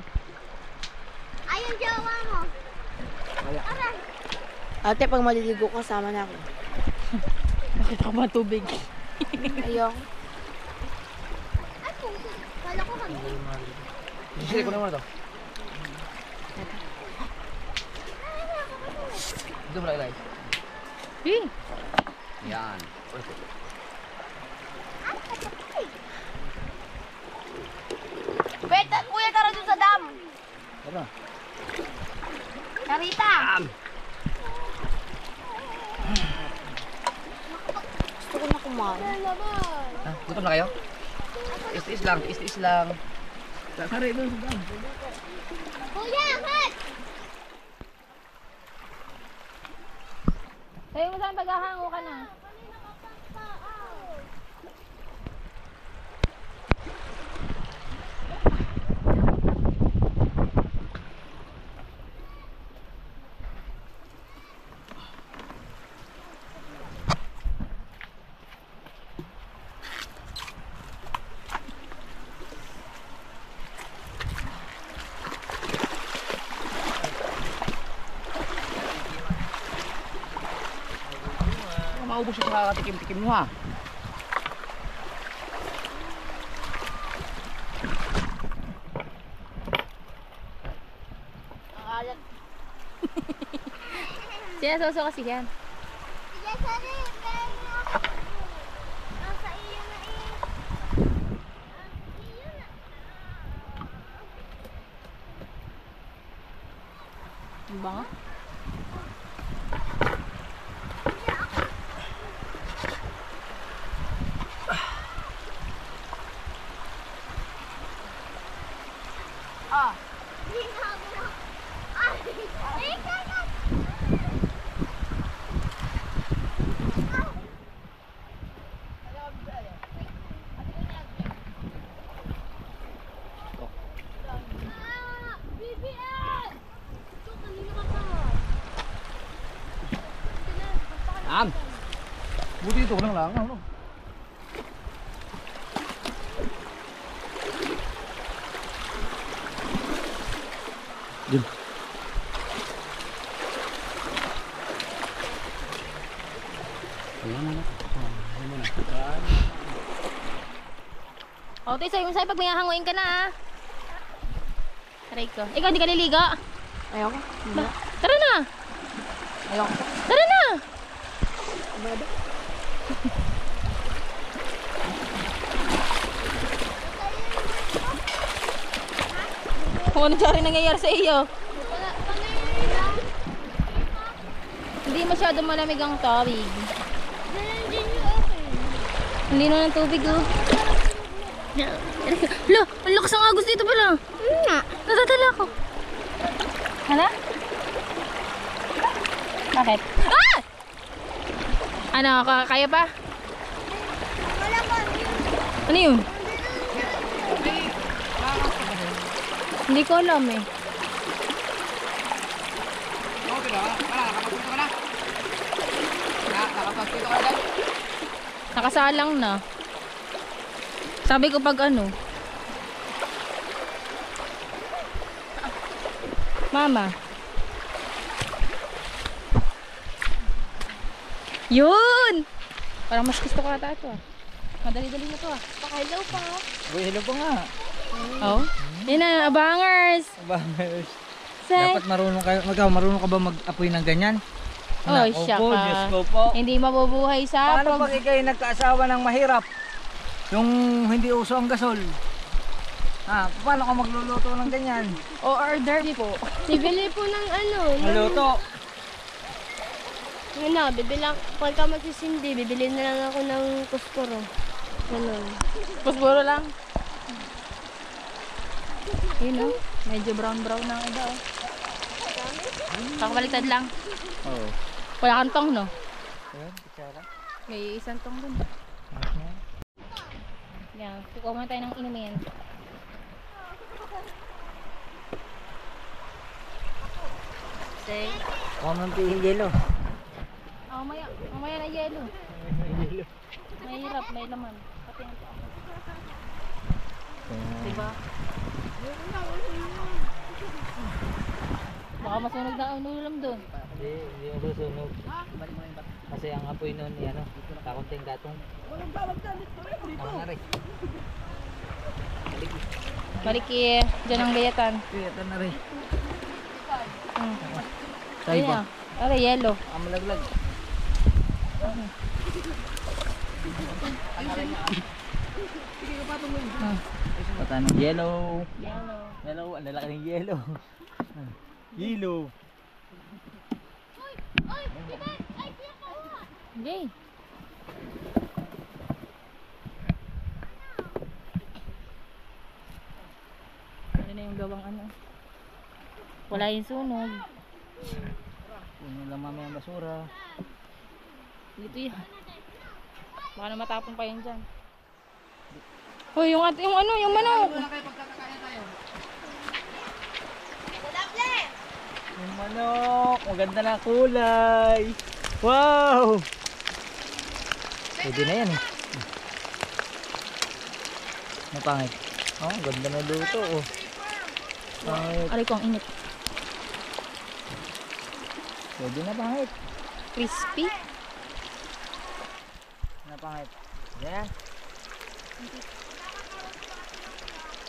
[SPEAKER 5] Ayun jowa mo. Aray!
[SPEAKER 3] Ate, pag maliligo ka, sama na ako.
[SPEAKER 2] Nakita ko ba tubig?
[SPEAKER 3] Ayoko.
[SPEAKER 5] Ay, puso. Kala ko kami.
[SPEAKER 4] Sisili ko naman ito. Ito mo ilay.
[SPEAKER 2] Eh,
[SPEAKER 4] Yan. Perfect.
[SPEAKER 3] Beta, kuya, tara dun sa dam.
[SPEAKER 4] Tara.
[SPEAKER 3] Karita. Gusto ko na kumain.
[SPEAKER 4] Ha? Gutom na kayo? Is lang. Is lang. Sari doon sa dam.
[SPEAKER 5] Kuya, hot!
[SPEAKER 2] Sabi mo saan paghahango ka na.
[SPEAKER 4] Maubos yung kakatikim-tikim mo ha.
[SPEAKER 2] Sinasoso kasi yan.
[SPEAKER 5] Sige, sorry. Pero nasa iyo na eh. Iyo na.
[SPEAKER 2] Ang bango.
[SPEAKER 5] Hindi na ako na. Ay, ikaw na.
[SPEAKER 3] BBS! Ito, kanina ka pa.
[SPEAKER 4] Buti ito lang lang. Ano? Yun. Ayan na.
[SPEAKER 2] O, Tay, sabi mo sa'yo pag may hahanguin ka na ah. Aray ko. Ikaw, hindi ka liligo?
[SPEAKER 3] Ayoko.
[SPEAKER 2] Tara na!
[SPEAKER 3] Ayoko.
[SPEAKER 2] Tara na! Kung ano tsari nangyayari sa iyo? Hindi masyado malamig ang tubig. Hindi na ng tubig oh. Lo, ang lakas ang agos dito pala. Nga. Natatala ko. Hala? Bakit? Ah! Ano, kaya pa? Ano yun? Hindi ko alam eh. Nakasalang na. Sabi ko pag ano. Mama. Yun! Parang mas gusto ko ata ito ah. Madali-dali na to ah.
[SPEAKER 3] Pakailaw pa.
[SPEAKER 4] Uy, hello pa nga.
[SPEAKER 2] Oh. Yun na, abangers.
[SPEAKER 4] Bangers.
[SPEAKER 2] Say.
[SPEAKER 4] Dapat marunong ka ba mag-apoy ng ganyan?
[SPEAKER 2] Oh,
[SPEAKER 4] Nako
[SPEAKER 2] siya
[SPEAKER 4] po,
[SPEAKER 2] ka.
[SPEAKER 4] Diyos ko po.
[SPEAKER 2] Hindi mabubuhay sa
[SPEAKER 4] Paano pag ikay nagkaasawa ng mahirap? Yung hindi uso ang gasol. Ha, paano ka magluluto ng ganyan?
[SPEAKER 2] O order po.
[SPEAKER 3] Bibili po ng ano.
[SPEAKER 4] Maluto.
[SPEAKER 3] Ano, bibilang, pagka magsisindi, bibili na lang ako ng kuskuro. Ganun.
[SPEAKER 2] Pusburo lang. Yun oh. Medyo brown-brown na ang iba oh. Kakabaliktad lang.
[SPEAKER 4] Oo.
[SPEAKER 2] Wala kang tong no?
[SPEAKER 4] Ayan, kutsara.
[SPEAKER 2] May isang tong dun. Yan. Kukuha muna tayo ng inumin. Say.
[SPEAKER 4] Huwag mong tingin yelo.
[SPEAKER 2] Oh, mamaya na yelo. Mahirap, may laman. Pati ang tao. Diba? Baka masunog na ang ulam doon.
[SPEAKER 4] Hindi yung susunog. Kasi ang apoy nun, ano, kakunting gatong. Tama na rin.
[SPEAKER 2] Maliki, dyan ang gayatan.
[SPEAKER 4] Ito na rin.
[SPEAKER 2] Ayun
[SPEAKER 4] Saiba.
[SPEAKER 2] na. Okay, yellow.
[SPEAKER 4] Ang malaglag. Pata ng yellow.
[SPEAKER 2] Yellow.
[SPEAKER 4] Yellow, ang lalaki ng yellow. Yellow.
[SPEAKER 2] Okay. Ano na yung gawang ano? Wala yung sunog.
[SPEAKER 4] Puno lang mamaya ang basura.
[SPEAKER 2] Dito yan. Baka na matapon pa yan dyan. Hoy, yung manok.
[SPEAKER 1] Yung manok, maganda na kulay. Wow! Pwede na yan eh. Napangit. Oh, ganda na luto oh. Pangit.
[SPEAKER 2] Aray ko, ang init.
[SPEAKER 1] Pwede na pangit.
[SPEAKER 2] Crispy.
[SPEAKER 1] Napangit. Yan.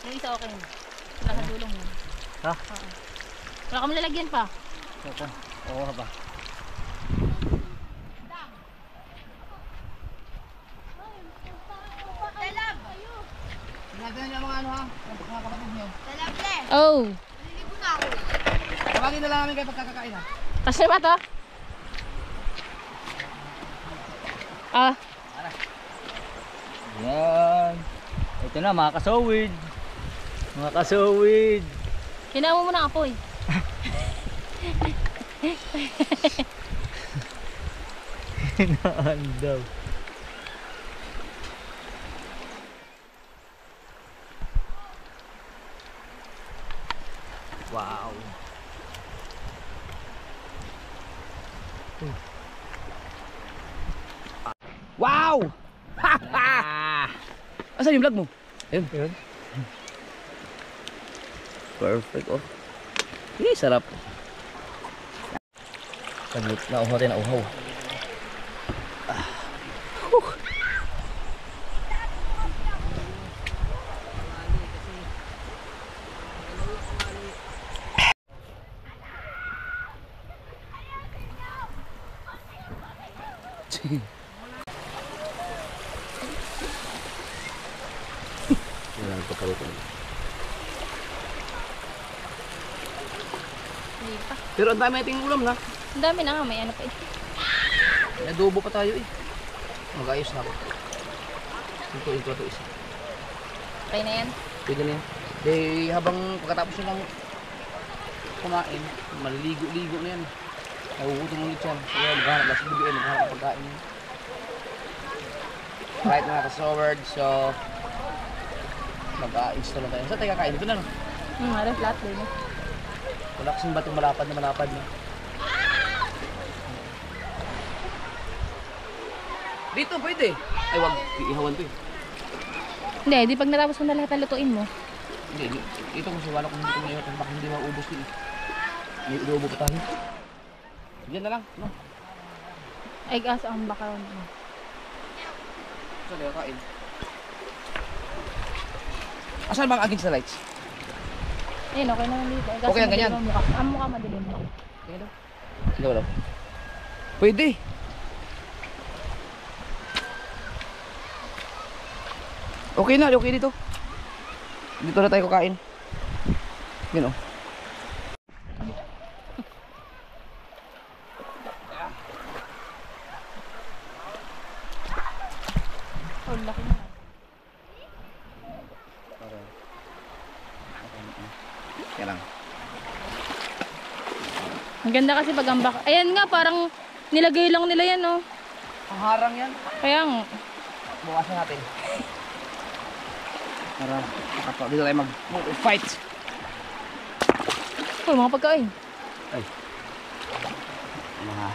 [SPEAKER 2] Yung isa okay na. Wala sa dulong yan.
[SPEAKER 1] Ha?
[SPEAKER 2] Oo. Wala kang lalagyan pa.
[SPEAKER 1] Opo. Oo ba?
[SPEAKER 4] Sinabi niyo mga ano ha? Mga kapatid niyo.
[SPEAKER 3] Talable.
[SPEAKER 2] Oh.
[SPEAKER 3] Naliligo na ako.
[SPEAKER 4] Tawagin na lang namin kayo pagkakakain ha.
[SPEAKER 2] Kasi ba to? Ah.
[SPEAKER 1] Yan. Ito na mga kasawid. Mga kasawid.
[SPEAKER 2] Hinamo mo ng apoy.
[SPEAKER 1] Hinaan daw. Wow. Wow! Asan yung vlog mo? Ayun. Ayun. Perfect oh. Sarap. Saglit na uhaw tayo na uhaw. Pero ang dami nating ulam na.
[SPEAKER 2] Ang dami na nga, may ano pa eh.
[SPEAKER 1] May adobo pa tayo eh. Mag-ayos na ako. Ito isa.
[SPEAKER 2] Okay na yan.
[SPEAKER 1] Pwede na yan. Eh, habang pagkatapos nyo lang kumain, maliligo-ligo na yan. Nagugutom ulit yan. Kaya maghanap na sa BBM, maghanap ang pagkain yan. Right mga kasaward, so mag-install na tayo. Saan tayo kakain? Dito na no?
[SPEAKER 2] Harap flat din eh.
[SPEAKER 1] Wala kasing batong malapad na. Dito pwede. Ay wag, iihawan to eh.
[SPEAKER 2] Hindi, di pag natapos mo na lahat ng lutuin mo.
[SPEAKER 1] Hindi, ito kung siwala kung hindi ko naihawan, baka hindi maubos din eh. May ulobo pa tayo. Diyan na lang, no?
[SPEAKER 2] Ay, asa ang background mo.
[SPEAKER 1] Saan tayo kain? Asan bang against the lights?
[SPEAKER 2] Ayun, okay naman dito. Ay,
[SPEAKER 1] Okay lang ganyan?
[SPEAKER 2] Ang mukha madilim.
[SPEAKER 1] Tingnan daw. Tingnan daw. Pwede. Okay na, okay dito. Dito na tayo kakain. Yun oh.
[SPEAKER 2] Oh, laki na.
[SPEAKER 1] Yan lang.
[SPEAKER 2] Ang ganda kasi pag ang back. Ayan nga, parang nilagay lang nila yan, oh.
[SPEAKER 1] Ang harang yan.
[SPEAKER 2] Kaya nga.
[SPEAKER 1] Bukasan natin. Para dito tayo mag-fight.
[SPEAKER 2] Oh, mga pagkain.
[SPEAKER 1] Ay. Mga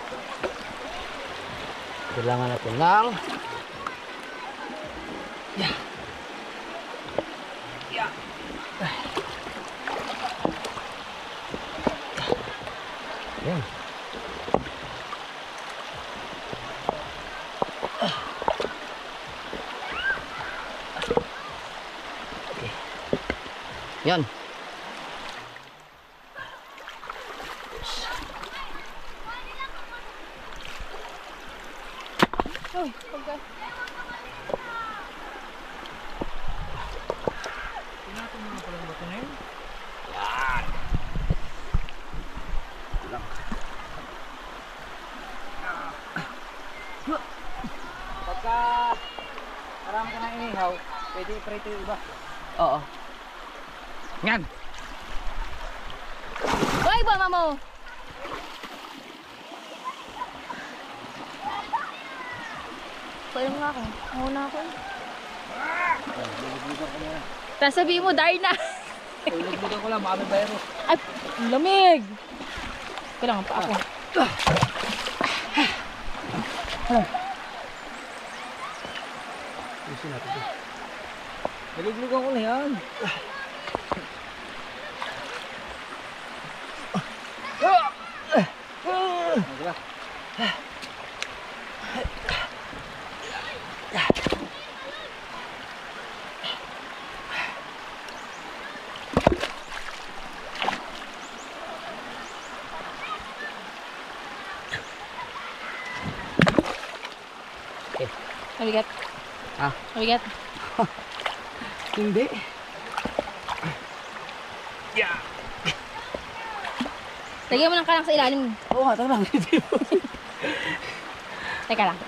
[SPEAKER 1] kailangan natin ng yeah. Yan. Okay. Yan.
[SPEAKER 2] Oh, pagkain.
[SPEAKER 4] Pagka marami ka na inihaw, pwede i-prito yung iba.
[SPEAKER 1] Oo. Yan.
[SPEAKER 2] Hoy, mama mo! Painom nga ako. Mauna ako. Tapos sabihin mo, Darna.
[SPEAKER 4] Iluglugan ko lang, baka may virus.
[SPEAKER 2] Ay, ang lamig. Kailangan pa ako.
[SPEAKER 4] Ayusin natin ito. Iluglugan ko na yan. Diba?
[SPEAKER 2] Mabigat.
[SPEAKER 4] Ah?
[SPEAKER 2] Mabigat.
[SPEAKER 4] Hindi.
[SPEAKER 2] Lagyan mo ng kalang sa ilalim.
[SPEAKER 4] Oo nga, tangang.
[SPEAKER 2] Teka lang.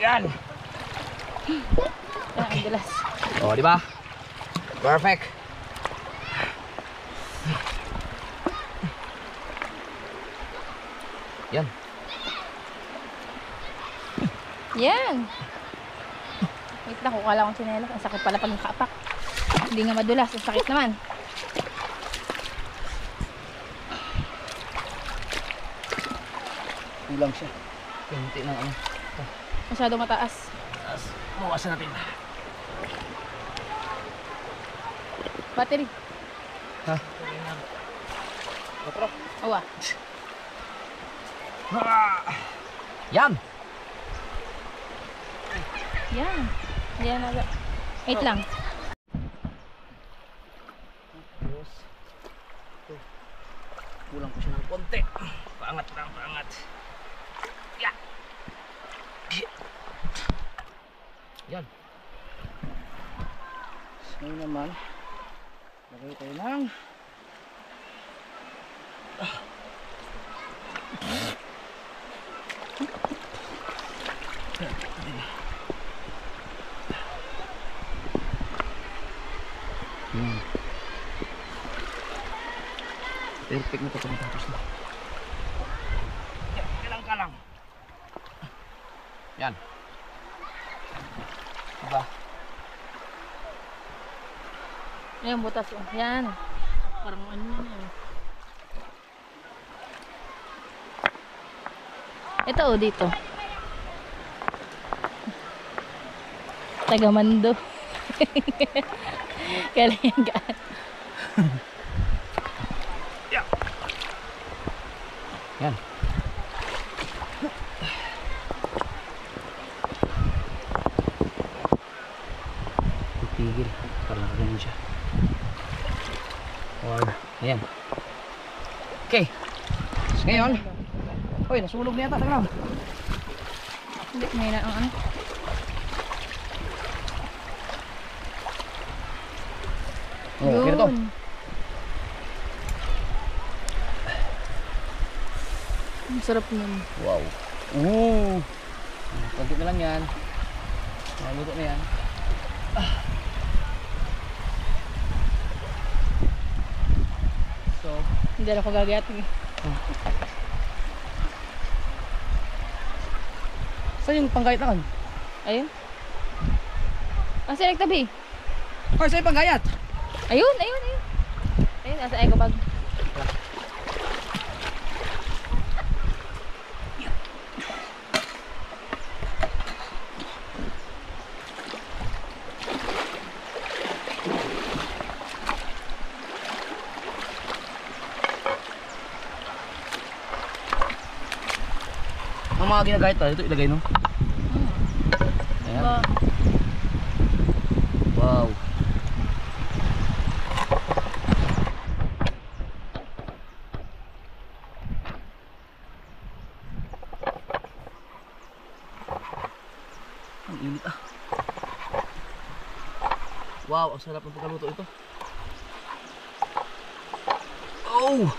[SPEAKER 4] Yan.
[SPEAKER 2] Yan, ang dulas.
[SPEAKER 4] Oh, di ba? Perfect. Yan.
[SPEAKER 2] Yan. Wait lang, kukala kong sinelas. Ang sakit pala pag nakaapak. Hindi nga madulas. Ang sakit naman.
[SPEAKER 4] Kulang siya. Kunti ng ano.
[SPEAKER 2] Masyadong mataas.
[SPEAKER 4] Bawasan natin.
[SPEAKER 2] Battery.
[SPEAKER 4] Ha?
[SPEAKER 2] Awa.
[SPEAKER 4] Yan.
[SPEAKER 2] Yan. Yan na. Wait lang.
[SPEAKER 4] Kulang ko siya ng konti. Paangat lang, paangat. Yan. Yan. So naman, lagay tayo ng perfect na ito kung matapos na. Yan, kalang. Yan. Diba?
[SPEAKER 2] Yan, butas. Yan. Parang ano yun. Ito o, dito. Tagamando. Kailangan.
[SPEAKER 4] Yan. Titigil. Parang ganun siya. Or, ayan. Okay. So, ngayon. Uy, nasulog na yata sa ground.
[SPEAKER 2] Hindi, may na ang ano.
[SPEAKER 4] Oh, ganito.
[SPEAKER 2] Ang sarap nun.
[SPEAKER 4] Wow. Konti na lang yan. Maluto na yan. So,
[SPEAKER 2] Hindi ako gagayatin eh.
[SPEAKER 4] saan yung panggayat na kan?
[SPEAKER 2] Ayun. Ang sinig tabi.
[SPEAKER 4] Or saan yung panggayat?
[SPEAKER 2] Ayun, ayun, ayun. Ayun, nasa eco bag.
[SPEAKER 4] Ang mga ginagayat pa, ito ilagay no? Ayan.
[SPEAKER 2] Ba,
[SPEAKER 4] Wow. Ang init ah. Wow, ang sarap ng pagkaluto ito. Oh!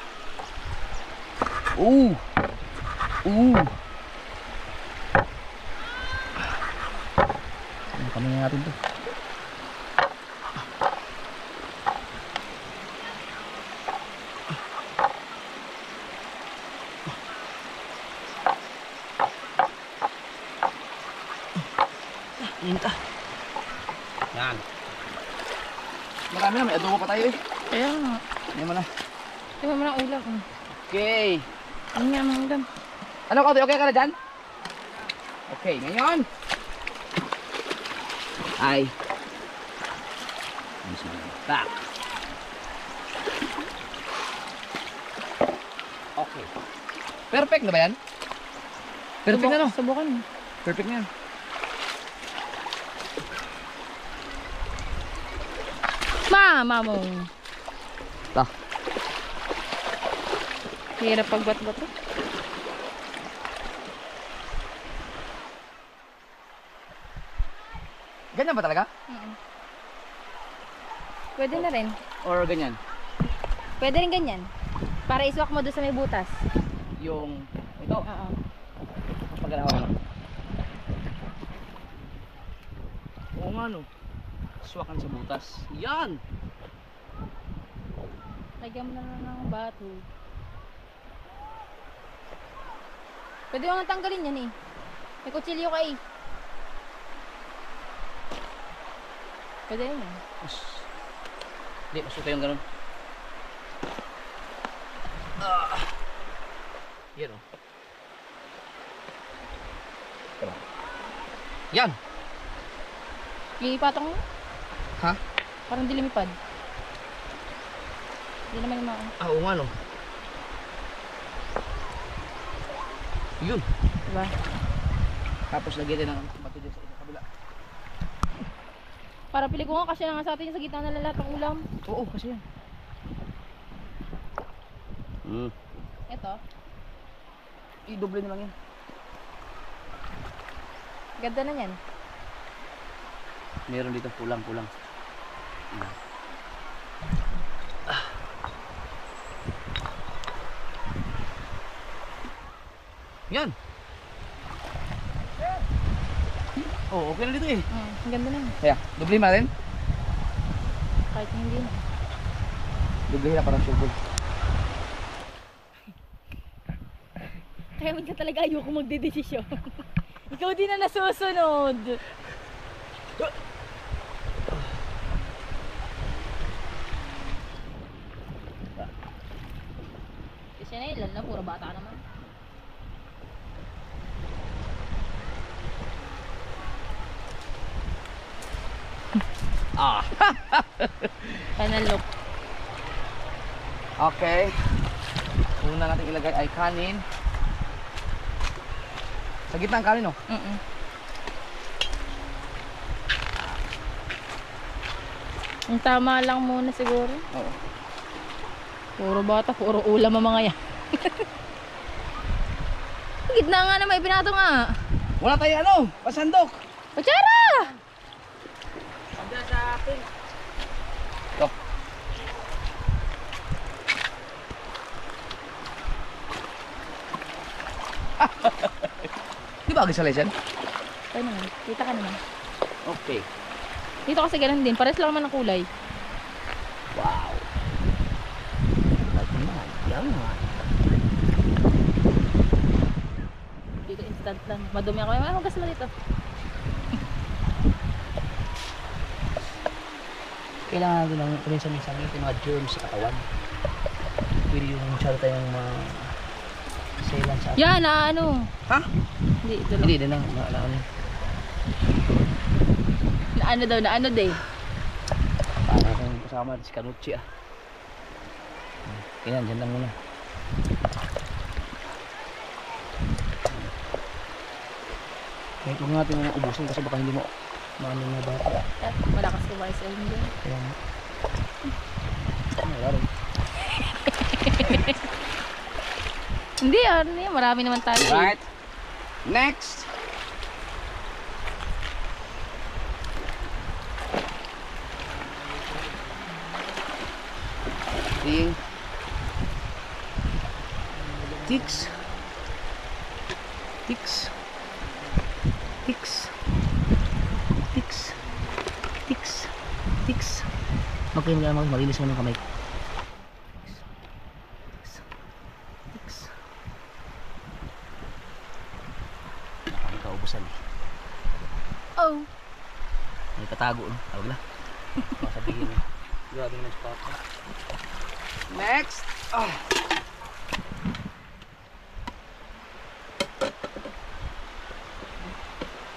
[SPEAKER 4] Kami natin to.
[SPEAKER 1] Marami na, may adobo pa tayo eh.
[SPEAKER 2] Kaya nga.
[SPEAKER 1] Hindi mo na.
[SPEAKER 2] Tingnan mo ng ulam.
[SPEAKER 1] Okay.
[SPEAKER 2] Ano nga mga ulam?
[SPEAKER 1] Ano ka, okay ka na dyan? Okay, ngayon. Ay. Back. Okay. Perfect na ba yan? Perfect na no?
[SPEAKER 2] Subukan mo.
[SPEAKER 1] Perfect na yan.
[SPEAKER 2] Mama mo.
[SPEAKER 1] Ta.
[SPEAKER 2] Hirap pagbat-bato.
[SPEAKER 1] Ganyan ba talaga?
[SPEAKER 2] Pwede na rin.
[SPEAKER 1] Or ganyan?
[SPEAKER 2] Pwede rin ganyan. Para iswak mo doon sa may butas.
[SPEAKER 1] Yung ito.
[SPEAKER 2] Oo.
[SPEAKER 1] Pagkalawa ko. Oo nga no. Swakan sa butas. Yan!
[SPEAKER 2] Lagyan mo na lang ng bato. Pwede mo nga tanggalin yan eh. May kutsilyo ka eh. Pwede rin yan.
[SPEAKER 1] Hindi, masuka yung ganun. Yan o. Tama. Yan!
[SPEAKER 2] Ipatong mo?
[SPEAKER 1] Ha?
[SPEAKER 2] Parang di lumipad. Hindi naman yung mga...
[SPEAKER 1] Oo nga no. Yun.
[SPEAKER 2] Diba?
[SPEAKER 1] Tapos lagyan din ng bato din sa kabila.
[SPEAKER 2] Para pili ko nga kasi na nga sa atin sa gitna na lahat ng ulam.
[SPEAKER 1] Oo, kasi yan.
[SPEAKER 2] Ito.
[SPEAKER 1] I-doble na lang yan.
[SPEAKER 2] Ganda na yan.
[SPEAKER 1] Meron dito kulang-kulang. Yan. Oh, okay na dito eh.
[SPEAKER 2] Ang ganda na yan.
[SPEAKER 1] Kaya, doble mo natin.
[SPEAKER 2] Kahit hindi na.
[SPEAKER 1] Doble na parang sugod.
[SPEAKER 2] Kaya ka talaga ayoko magdedesisyon. Ikaw din na nasusunod. Kasi na ilan na, puro bata naman. Final look.
[SPEAKER 1] Okay. Una natin ilagay ay kanin. Sa gitna ang kanin, oh.
[SPEAKER 2] Ang tama lang muna siguro.
[SPEAKER 1] Oo.
[SPEAKER 2] Puro bata, puro ulam ang mga yan. Gitna nga na may pinato nga.
[SPEAKER 1] Wala tayo ano, pasandok.
[SPEAKER 2] Kutsara!
[SPEAKER 4] Hanggang sa akin.
[SPEAKER 1] Ito. Di ba agad sa lesson?
[SPEAKER 2] Ito naman, kita ka naman.
[SPEAKER 1] Okay.
[SPEAKER 2] Dito kasi ganun din, pares lang naman ang kulay.
[SPEAKER 1] Wow. Yan.
[SPEAKER 2] Dito instant lang. Madumi ako. Ay, magas na dito.
[SPEAKER 1] Kailangan natin lang minsan-minsan yung mga germs sa katawan. Pwede yung masyado tayong sailan sa atin.
[SPEAKER 2] Yan, na ano.
[SPEAKER 1] Ha?
[SPEAKER 2] Hindi, ito lang.
[SPEAKER 1] Hindi, din lang. Ano.
[SPEAKER 2] Na ano daw, na ano day.
[SPEAKER 1] Para kung kasama si Kanuchi ah. Kailan, dyan lang muna. Kahit huwag natin na ubusin kasi baka hindi mo maano na bata.
[SPEAKER 2] At malakas kumain sa inyo.
[SPEAKER 1] Kaya nga. Wala rin.
[SPEAKER 2] Hindi, ano yan. Marami naman tayo.
[SPEAKER 1] Right. Next. Ting. Tix. Tix. Tix. Tix. Tix. Tix. Malinis mo ng kamay. Tix. Nakakaubusan eh.
[SPEAKER 2] Oh.
[SPEAKER 1] May katago no? Tawag na. Sabihin Grabe naman si Papa. Next! Ah.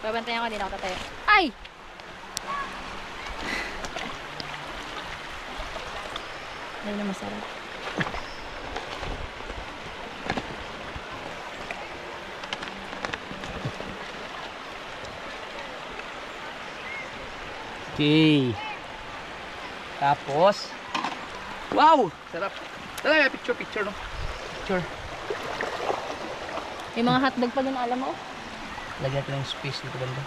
[SPEAKER 2] Babantayan ko, din ako tatayo. Ay! Ay na masarap.
[SPEAKER 1] Okay. Tapos, wow! Sarap. Tara, may picture, no? Picture.
[SPEAKER 2] May mga hotdog pa dun, alam mo.
[SPEAKER 1] Lagyan natin ng space dito banda.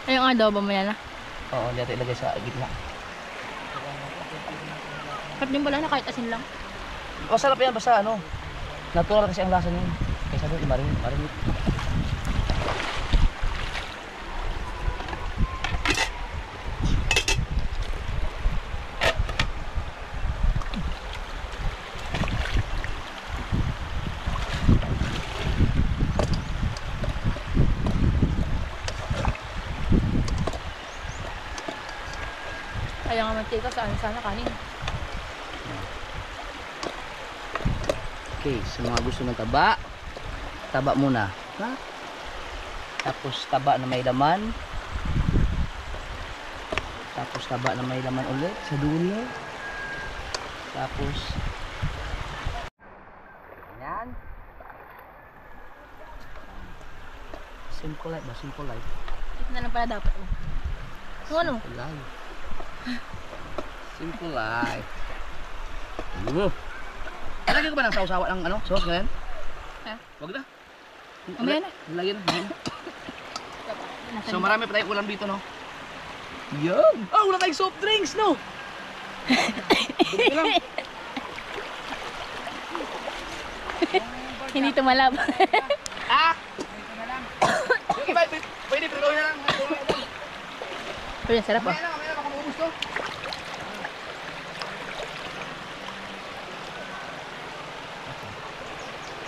[SPEAKER 2] Ay, yung adobo mo yan, ah.
[SPEAKER 1] Oo, dito ilagay sa gitna.
[SPEAKER 2] Kat din pala na kahit asin lang.
[SPEAKER 1] Masarap yan, basta ano. Natural kasi ang lasa niyan. Kaysa doon, marinit.
[SPEAKER 2] Kaya nga mantika, sana kanin.
[SPEAKER 1] Okay, sa mga gusto ng taba, taba muna. Ha? Tapos taba na may laman. Tapos taba na may laman ulit sa dulo. Tapos yan. Simple life ba? Simple life.
[SPEAKER 2] Ito na lang pala dapat. Oh. Kung ano?
[SPEAKER 1] Simple life. Simple life. Lagyan ko ba ng sausawa ng ano? Sauce ngayon?
[SPEAKER 2] Ha?
[SPEAKER 1] Wag na.
[SPEAKER 2] Mamaya na.
[SPEAKER 1] Lagyan na.
[SPEAKER 2] Nasa
[SPEAKER 1] So marami pa tayong ulam dito, no? Yan! Ah, wala tayong soft drinks, no? Dumi lang.
[SPEAKER 2] Hindi tumalab.
[SPEAKER 1] Ah! Yung iba, pwede pero gawin na lang.
[SPEAKER 2] Pero yan, sarap, oh.
[SPEAKER 1] Mamaya na, baka maubos to.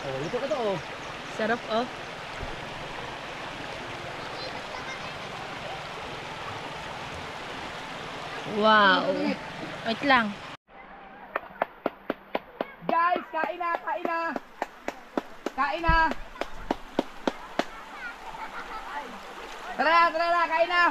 [SPEAKER 1] Oh, ito ka to, oh.
[SPEAKER 2] Sarap, oh. Wow. Wait lang.
[SPEAKER 1] Guys, kain na, kain na. Kain na. Tara na, kain na.